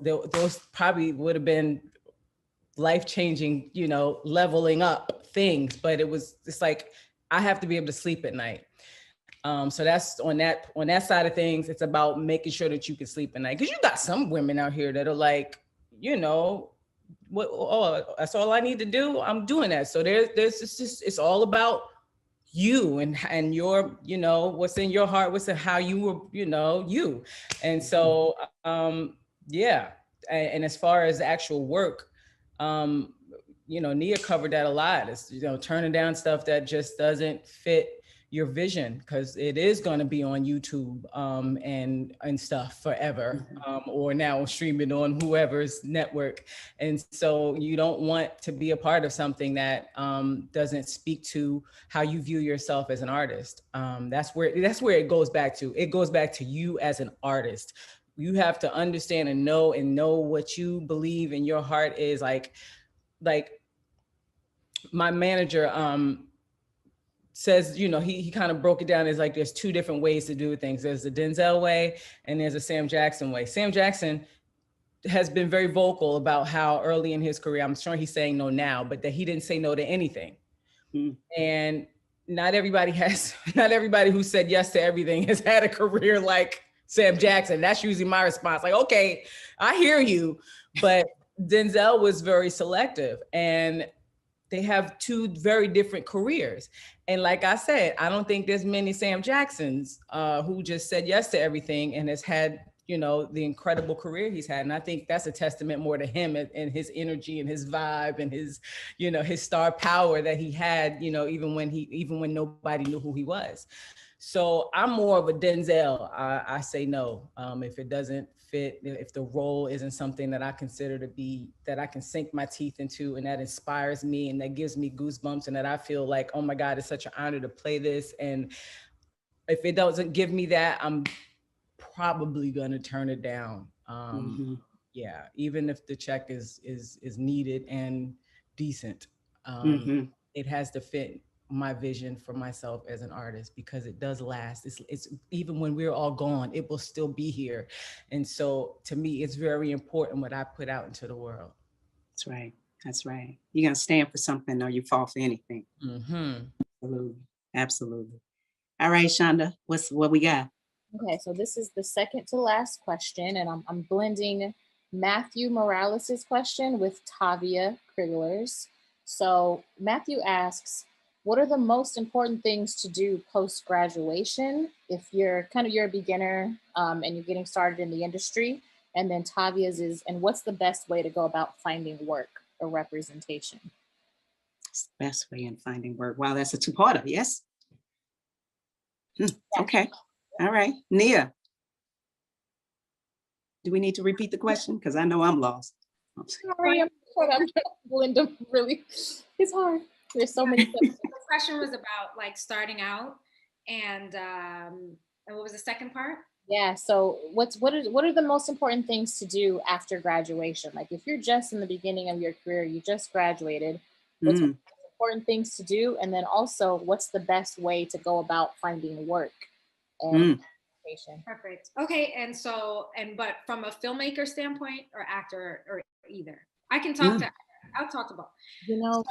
Those probably would have been life-changing, leveling up things, but it's like, I have to be able to sleep at night. So that's on that side of things. It's about making sure that you can sleep at night. Cause you got some women out here that are like, that's all I need to do. I'm doing that. So it's all about you and your, what's in your heart, how you were, you. And so, yeah. And as far as actual work, Nia covered that a lot. It's, turning down stuff that just doesn't fit your vision, because it is going to be on YouTube and stuff forever, or now streaming on whoever's network. And so you don't want to be a part of something that doesn't speak to how you view yourself as an artist. That's where it goes back to. It goes back to you as an artist. You have to understand and know what you believe in your heart is. Like my manager, says, he kind of broke it down as like, there's two different ways to do things. There's the Denzel way and there's a Sam Jackson way. Sam Jackson has been very vocal about how early in his career, I'm sure he's saying no now, but that he didn't say no to anything. And not everybody who said yes to everything has had a career like Sam Jackson. That's usually my response. Like, okay, I hear you, but Denzel was very selective, and they have two very different careers. And like I said, I don't think there's many Sam Jacksons who just said yes to everything and has had, the incredible career he's had. And I think that's a testament more to him and his energy and his vibe and his, his star power that he had, even when nobody knew who he was. So I'm more of a Denzel. I say no. If it doesn't fit, if the role isn't something that I consider to be, that I can sink my teeth into and that inspires me and that gives me goosebumps and that I feel like, oh my God, it's such an honor to play this. And if it doesn't give me that, I'm probably gonna turn it down. Yeah, even if the check is needed and decent, it has to fit my vision for myself as an artist, because it does last. It's even when we're all gone, it will still be here. And so to me, it's very important what I put out into the world. That's right. That's right. You're going to stand for something or you fall for anything. Absolutely. All right, Shonda, what we got? Okay, so this is the second to last question, and I'm blending Matthew Morales' question with Tavia Krigler's. So Matthew asks, what are the most important things to do post-graduation if you're a beginner and you're getting started in the industry? And then Tavia's is, and what's the best way to go about finding work or representation? It's the best way in finding work. Wow, that's a two-parter, yes? Okay, all right. Nia, do we need to repeat the question? Because I know I'm lost. Sorry, I'm Linda, really, it's hard. There's so many things. The question was about like starting out, and what was the second part? Yeah. So what are the most important things to do after graduation? Like if you're just in the beginning of your career, you just graduated, what's the most important things to do? And then also, what's the best way to go about finding work and education? Perfect. Okay. And so, but from a filmmaker standpoint or actor or either, I can talk to, I'll talk to both.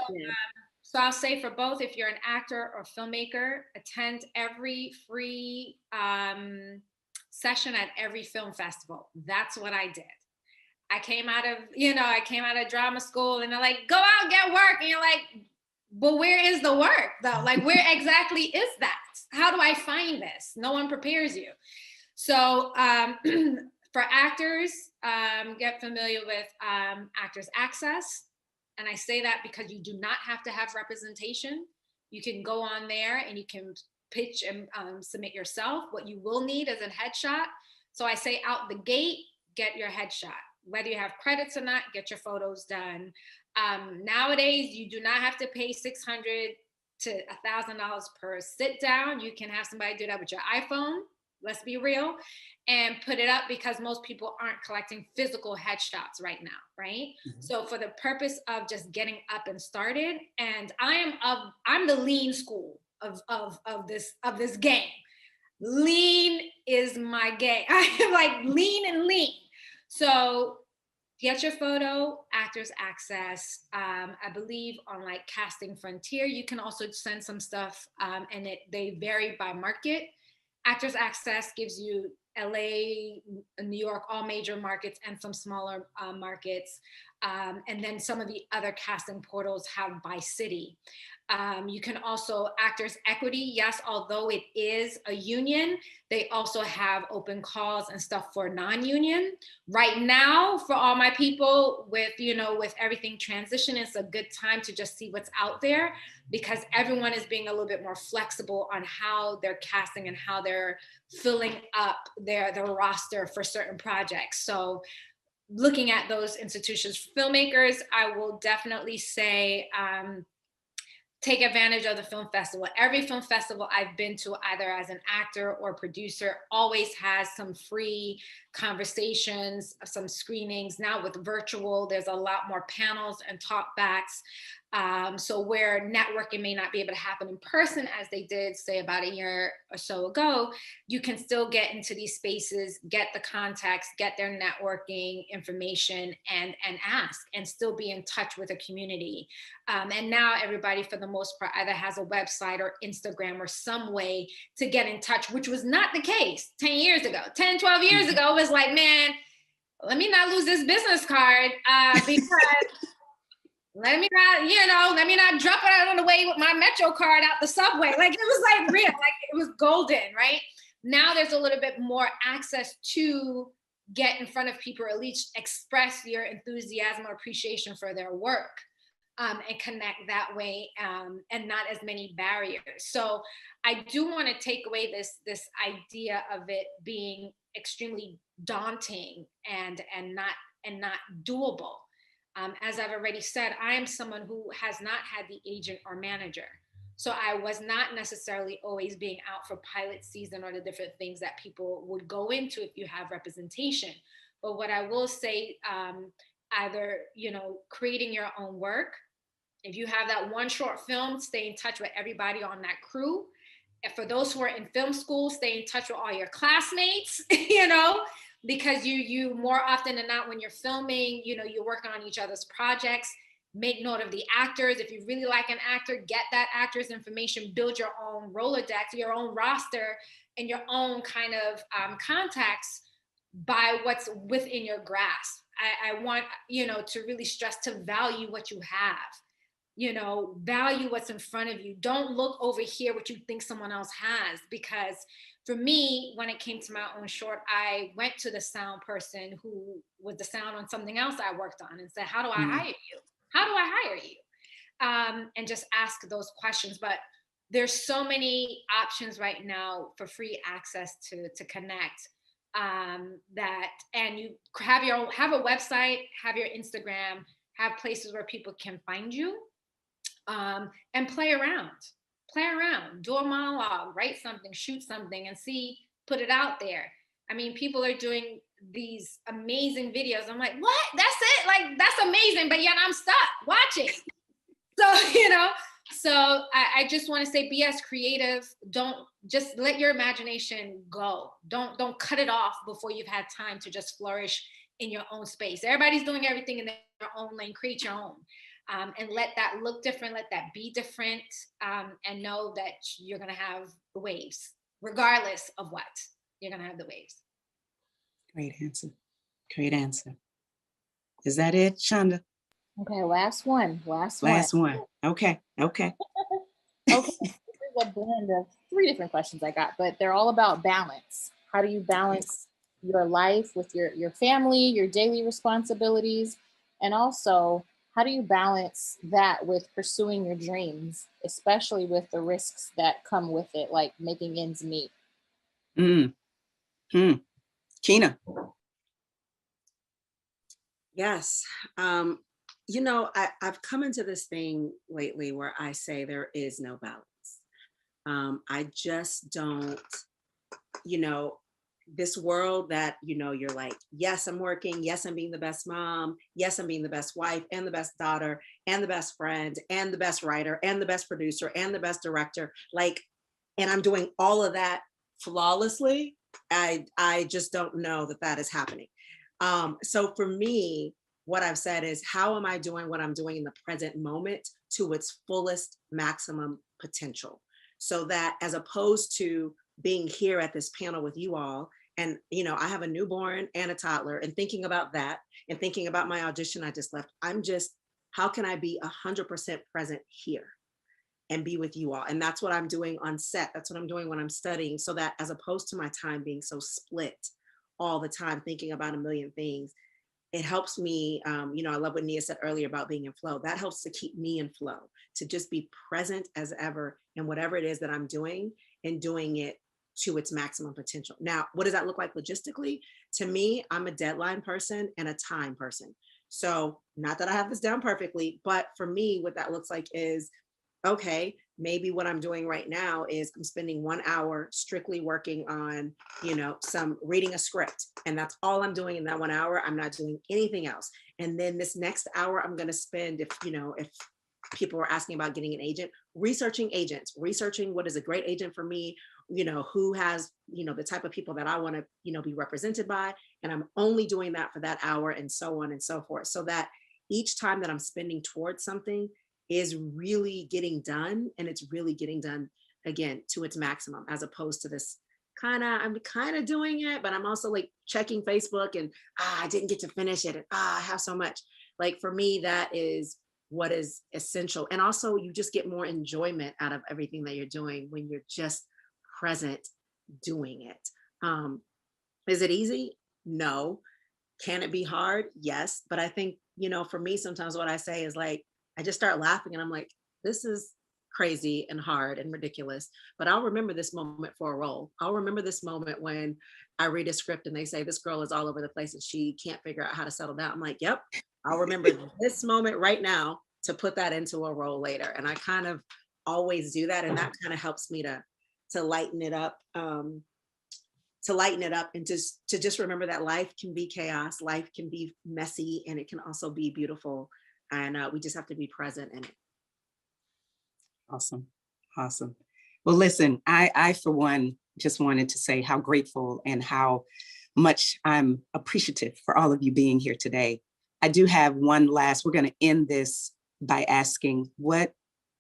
So I'll say for both, if you're an actor or filmmaker, attend every free session at every film festival. That's what I did. I came out of drama school and they're like, go out and get work. And you're like, but where is the work though? Like, where exactly is that? How do I find this? No one prepares you. So For actors, get familiar with Actors Access. And I say that because you do not have to have representation. You can go on there and you can pitch and submit yourself. What you will need is a headshot. So I say out the gate, get your headshot. Whether you have credits or not, get your photos done. Nowadays, you do not have to pay $600 to $1,000 per sit down. You can have somebody do that with your iPhone, let's be real, and put it up, because most people aren't collecting physical headshots right now, right? Mm-hmm. So for the purpose of just getting up and started, and I'm the lean school of this game. Lean is my game. I am like lean and lean. So get your photo, Actors Access. I believe on like Casting Frontier, you can also send some stuff, and they vary by market. Actors Access gives you LA, New York, all major markets, and some smaller markets. And then some of the other casting portals have by city. You can also, Actors Equity, yes, although it is a union, they also have open calls and stuff for non-union. Right now, for all my people with everything transition, it's a good time to just see what's out there, because everyone is being a little bit more flexible on how they're casting and how they're filling up their roster for certain projects. So looking at those institutions, filmmakers, I will definitely say, take advantage of the film festival. Every film festival I've been to, either as an actor or producer, always has some free conversations, some screenings. Now with virtual, there's a lot more panels and talkbacks. So where networking may not be able to happen in person as they did, say, about a year or so ago, you can still get into these spaces, get the contacts, get their networking information, and ask, and still be in touch with a community. And now everybody, for the most part, either has a website or Instagram or some way to get in touch, which was not the case 10 years ago. 10, 12 years ago, it was like, man, let me not lose this business card because let me not drop it out on the way with my Metro card out the subway. Like, it was like real, like it was golden, right? Now there's a little bit more access to get in front of people, or at least express your enthusiasm or appreciation for their work, and connect that way, and not as many barriers. So I do want to take away this idea of it being extremely daunting and not doable. As I've already said, I am someone who has not had the agent or manager. So I was not necessarily always being out for pilot season or the different things that people would go into if you have representation. But what I will say, either, creating your own work. If you have that one short film, stay in touch with everybody on that crew. And for those who are in film school, stay in touch with all your classmates, because you more often than not, when you're filming, you're working on each other's projects. Make note of the actors. If you really like an actor, get that actor's information, build your own Rolodex, your own roster, and your own kind of contacts by what's within your grasp. I want, to really stress to value what you have. Value what's in front of you. Don't look over here what you think someone else has, because for me, when it came to my own short, I went to the sound person who was the sound on something else I worked on and said, how do I hire you? How do I hire you? And just ask those questions. But there's so many options right now for free access to connect, and you have a website, have your Instagram, have places where people can find you, and play around, do a monologue, write something, shoot something, and put it out there. I mean, people are doing these amazing videos. I'm like, what? That's it? Like, that's amazing. But yet I'm stuck watching. So, I just want to say, be as creative. Don't just let your imagination go. Don't cut it off before you've had time to just flourish in your own space. Everybody's doing everything in their own lane. Create your own. And let that look different, let that be different, and know that you're going to have the waves, regardless of what, you're going to have the waves. Great answer. Is that it, Shonda? Okay, last one. Okay. Okay, this is a blend of 3 different questions I got, but they're all about balance. How do you balance your life with your family, your daily responsibilities, and also how do you balance that with pursuing your dreams, especially with the risks that come with it, like making ends meet? Mm. Mm. Keena. Yes. I've come into this thing lately where I say there is no balance. I just don't, you know, this world that, you're like, yes, I'm working. Yes, I'm being the best mom. Yes, I'm being the best wife and the best daughter and the best friend and the best writer and the best producer and the best director. Like, and I'm doing all of that flawlessly. I just don't know that that is happening. So for me, what I've said is, how am I doing what I'm doing in the present moment to its fullest maximum potential? So that, as opposed to being here at this panel with you all, and I have a newborn and a toddler, and thinking about that and thinking about my audition I just left, I'm just, how can I be 100% present here and be with you all? And that's what I'm doing on set. That's what I'm doing when I'm studying, so that as opposed to my time being so split all the time, thinking about a million things, it helps me. I love what Nia said earlier about being in flow. That helps to keep me in flow, to just be present as ever in whatever it is that I'm doing, and doing it to its maximum potential. Now, what does that look like logistically? To me, I'm a deadline person and a time person. So not that I have this down perfectly, but for me, what that looks like is, okay, maybe what I'm doing right now is I'm spending 1 hour strictly working on, some reading a script. And that's all I'm doing in that 1 hour. I'm not doing anything else. And then this next hour, I'm going to spend, if people are asking about getting an agent, researching agents, researching what is a great agent for me, who has, the type of people that I want to, be represented by. And I'm only doing that for that hour, and so on and so forth. So that each time that I'm spending towards something is really getting done, and it's really getting done again to its maximum, as opposed to this I'm kind of doing it, but I'm also like checking Facebook and I didn't get to finish it, and I have so much. Like, for me, that is what is essential. And also, you just get more enjoyment out of everything that you're doing when you're just present doing it. Is it easy? No. Can it be hard? Yes. But I think, for me, sometimes what I say is like, I just start laughing and I'm like, this is crazy and hard and ridiculous, but I'll remember this moment for a role. I'll remember this moment when I read a script and they say, this girl is all over the place and she can't figure out how to settle down. I'm like, yep, I'll remember this moment right now to put that into a role later. And I kind of always do that. And that kind of helps me to lighten it up. And to just remember that life can be chaos, life can be messy, and it can also be beautiful. And we just have to be present in it. Awesome. Awesome. Well, listen, I for one, just wanted to say how grateful and how much I'm appreciative for all of you being here today. I do have one last, we're going to end this by asking, what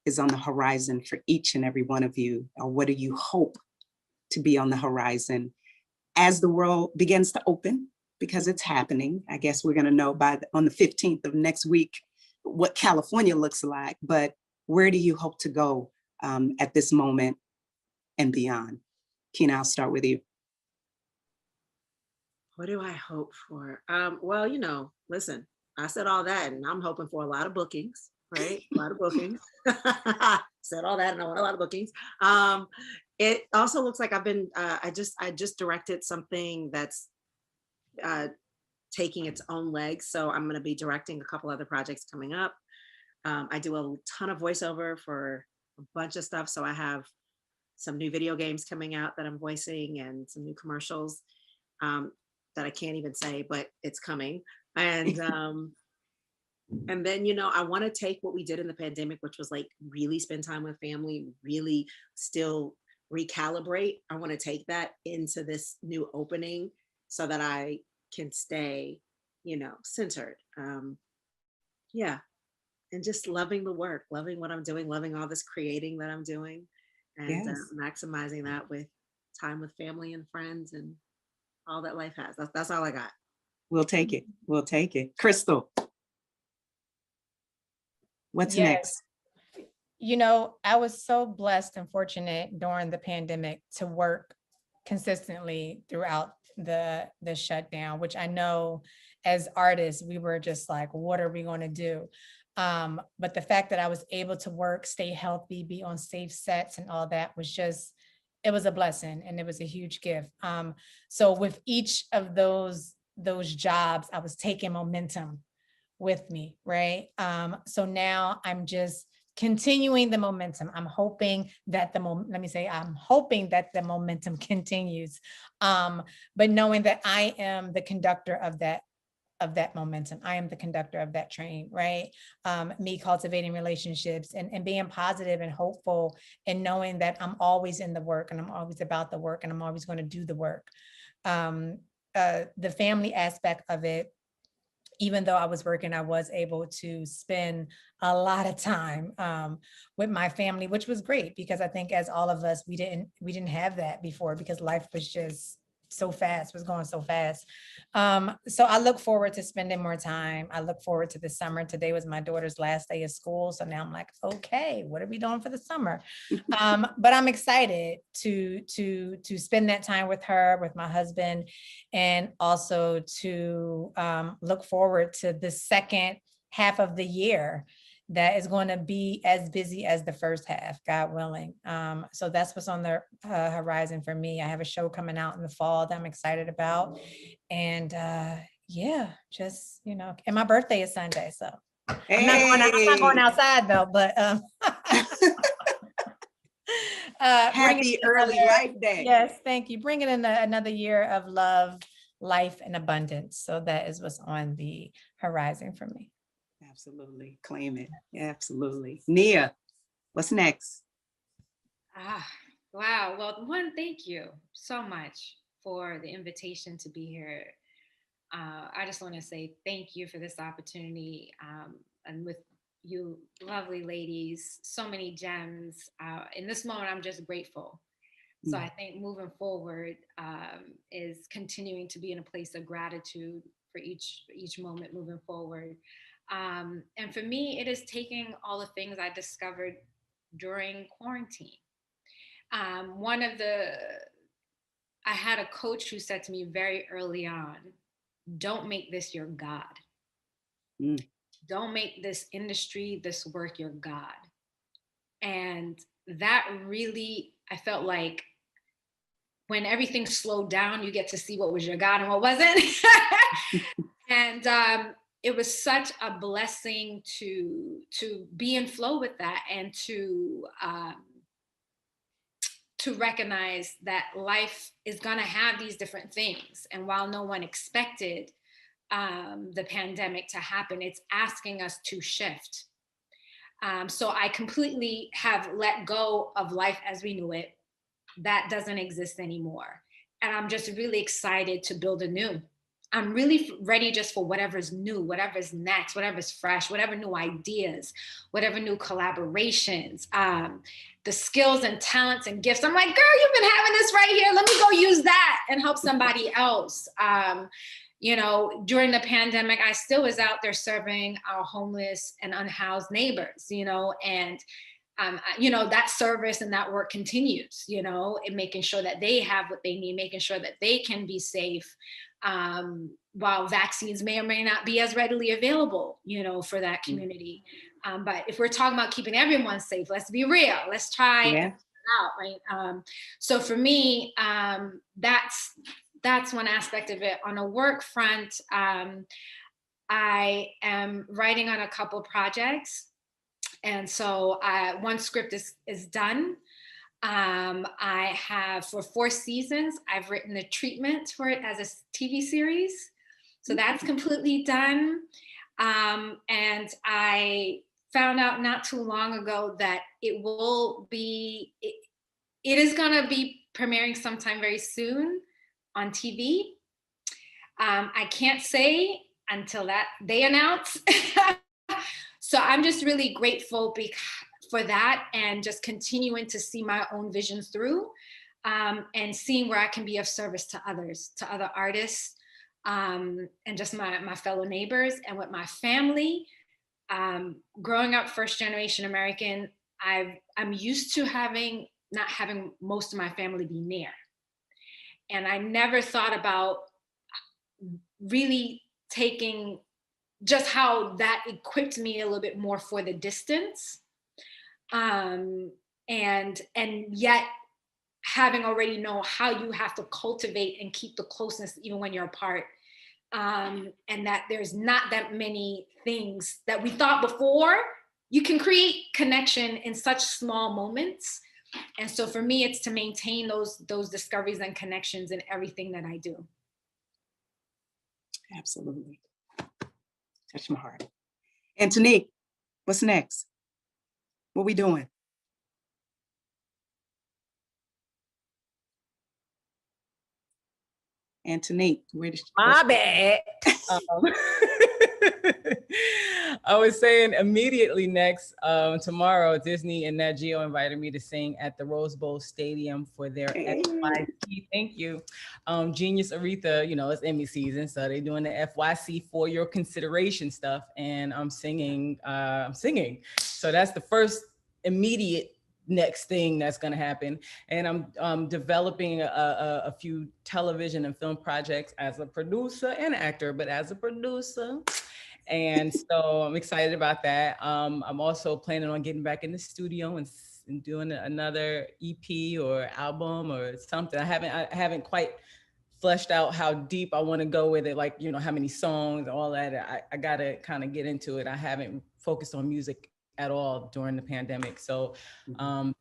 is on the horizon for each and every one of you? Or what do you hope to be on the horizon as the world begins to open? Because it's happening. I guess we're going to know on the 15th of next week what California looks like, but where do you hope to go at this moment and beyond? Keena, I'll start with you. What do I hope for? Well, listen, I said all that, and I'm hoping for a lot of bookings, right? A lot of bookings. Said all that, and I want a lot of bookings. It also looks like I've been, I just directed something that's taking its own legs. So I'm going to be directing a couple other projects coming up. I do a ton of voiceover for a bunch of stuff. So I have some new video games coming out that I'm voicing, and some new commercials that I can't even say, but it's coming. And and then, I want to take what we did in the pandemic, which was like really spend time with family, really still recalibrate. I want to take that into this new opening so that I can stay, centered. Yeah. And just loving the work, loving what I'm doing, loving all this creating that I'm doing, and Yes. maximizing that with time with family and friends and all that life has. That's all I got. We'll take it. We'll take it. Crystal, what's next? I was so blessed and fortunate during the pandemic to work consistently throughout the shutdown, which I know as artists, we were just like, what are we going to do? But the fact that I was able to work, stay healthy, be on safe sets and all that was just, it was a blessing and it was a huge gift. So with each of those jobs, I was taking momentum with me, right? So now I'm just continuing the momentum. I'm hoping that I'm hoping that the momentum continues. But knowing that I am the conductor of that momentum. I am the conductor of that train, right? Me cultivating relationships and being positive and hopeful and knowing that I'm always in the work and I'm always about the work and I'm always going to do the work. The family aspect of it, even though I was working, I was able to spend a lot of time with my family, which was great because I think as all of us, we didn't have that before because life was just so fast, was going so fast. So I look forward to spending more time. I look forward to the summer. Today was my daughter's last day of school. So now I'm like, okay, what are we doing for the summer? But I'm excited to spend that time with her, with my husband, and also to look forward to the second half of the year that is going to be as busy as the first half, God willing. So that's what's on the horizon for me. I have a show coming out in the fall that I'm excited about. And yeah, just, and my birthday is Sunday. So I'm not going outside though, but happy early life day. Yes, thank you. Bringing in another year of love, life, and abundance. So that is what's on the horizon for me. Absolutely. Claim it. Absolutely. Nia, what's next? Wow. Well, thank you so much for the invitation to be here. I just want to say thank you for this opportunity. And with you lovely ladies, so many gems. In this moment, I'm just grateful. So I think moving forward is continuing to be in a place of gratitude for each moment moving forward. And for me, it is taking all the things I discovered during quarantine. I had a coach who said to me very early on, don't make this your God. Don't make this industry, this work your God. And that really, I felt like when everything slowed down, you get to see what was your God and what wasn't. And it was such a blessing to be in flow with that and to recognize that life is going to have these different things. And while no one expected the pandemic to happen, it's asking us to shift. So I completely have let go of life as we knew it. That doesn't exist anymore. And I'm just really excited to build anew. I'm really ready just for whatever's new, whatever's next, whatever's fresh, whatever new ideas, whatever new collaborations, the skills and talents and gifts. I'm like, girl, you've been having this right here. Let me go use that and help somebody else. During the pandemic, I still was out there serving our homeless and unhoused neighbors, and that service and that work continues, in making sure that they have what they need, making sure that they can be safe, while vaccines may or may not be as readily available, for that community. But if we're talking about keeping everyone safe, let's be real. Let's try it out, right? So for me, that's one aspect of it. On a work front, I am writing on a couple projects. And so one script is done. I have, for 4 seasons, I've written the treatment for it as a TV series. So that's completely done. And I found out not too long ago that it is going to be premiering sometime very soon on TV. I can't say until that they announce. So I'm just really grateful for that and just continuing to see my own visions through, and seeing where I can be of service to others, to other artists, and just my fellow neighbors. And with my family, growing up first generation American, I'm used to not having most of my family be near. And I never thought about really taking just how that equipped me a little bit more for the distance. And yet having already know how you have to cultivate and keep the closeness even when you're apart. And that there's not that many things that we thought before. You can create connection in such small moments. And so for me, it's to maintain those discoveries and connections in everything that I do. Absolutely. Touch my heart. Antonique, what's next? What we doing? Antonique, where did My bad. I was saying immediately next, tomorrow, Disney and Nat Geo invited me to sing at the Rose Bowl Stadium for their FYC. Thank you. Genius Aretha, you know, it's Emmy season, so they're doing the FYC for your consideration stuff, and I'm singing. So that's the first immediate next thing that's going to happen. And I'm developing a few television and film projects as a producer and actor, but as a producer. And so I'm excited about that. I'm also planning on getting back in the studio and doing another EP or album or something. I haven't quite fleshed out how deep I want to go with it, like, you know, how many songs, all that. I got to kind of get into it. I haven't focused on music at all during the pandemic. So I'm,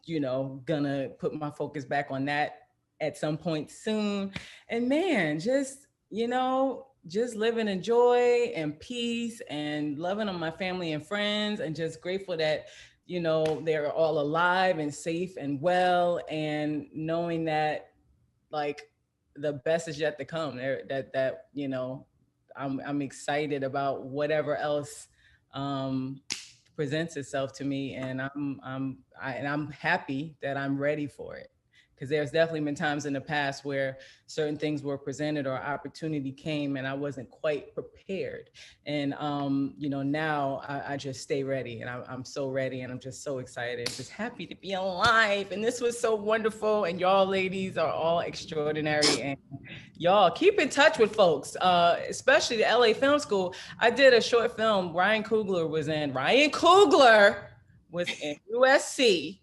you know, gonna put my focus back on that at some point soon. And man, just, you know, just living in joy and peace and loving on my family and friends, and just grateful that, you know, they're all alive and safe and well, and knowing that like the best is yet to come. That you know, I'm excited about whatever else presents itself to me, and I'm happy that I'm ready for it, because there's definitely been times in the past where certain things were presented or opportunity came and I wasn't quite prepared. And you know, now I just stay ready, and I'm so ready, and I'm just so excited, just happy to be alive. And this was so wonderful, and y'all ladies are all extraordinary, and y'all keep in touch with folks, especially the LA Film School. I did a short film. Ryan Coogler was in USC.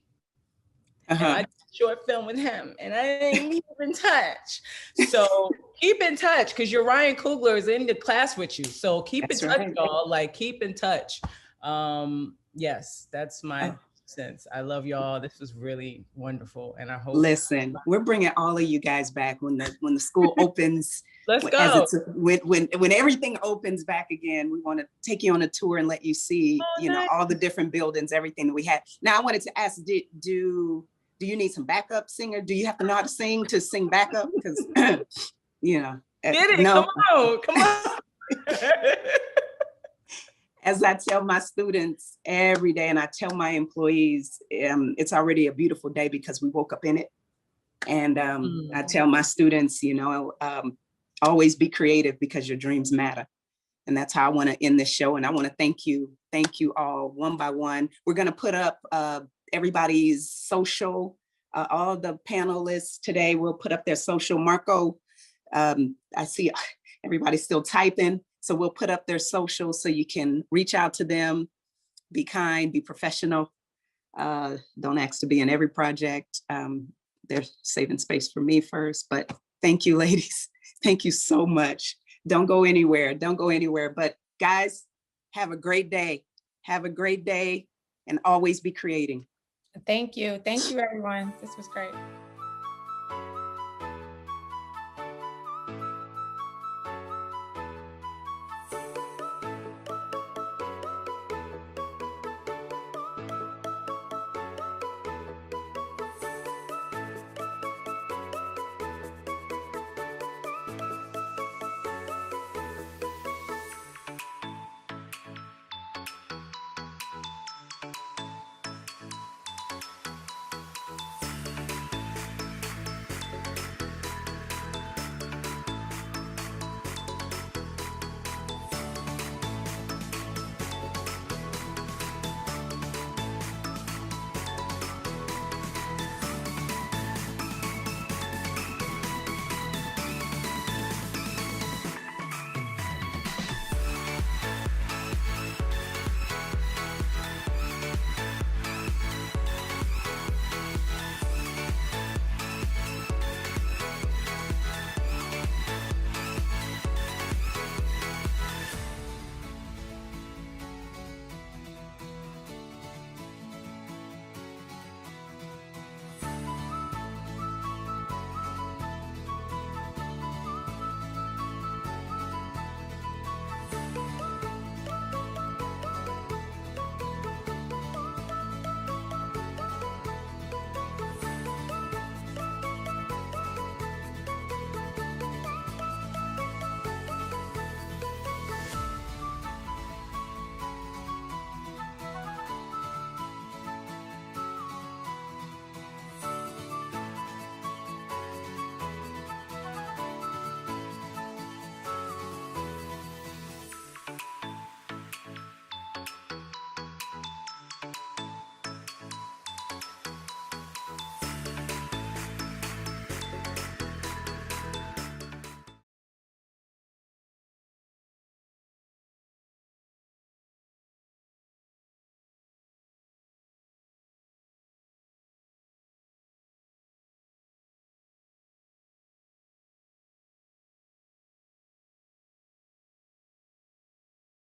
And I did a short film with him, and I didn't keep in touch. So keep in touch, because your Ryan Coogler is in the class with you. So keep in touch, y'all. Like, keep in touch. Yes, that's my sense. I love y'all. This was really wonderful, and I hope. Listen, we're bringing all of you guys back when the school opens. Let's go. When everything opens back again, we want to take you on a tour and let you see, you know, all the different buildings, everything that we had. Now, I wanted to ask, do you need some backup singer? Do you have to know how to sing backup? Because, you know. Get it, no. Come on. As I tell my students every day, and I tell my employees, it's already a beautiful day because we woke up in it. And I tell my students, you know, always be creative because your dreams matter. And that's how I want to end this show. And I want to thank you all one by one. We're going to put up everybody's social, all the panelists today will put up their social. Marco, I see everybody's still typing. So we'll put up their social so you can reach out to them, be kind, be professional. Don't ask to be in every project. They're saving space for me first, but thank you, ladies. Thank you so much. Don't go anywhere. But guys, have a great day. Have a great day, and always be creating. Thank you. Thank you, everyone. This was great.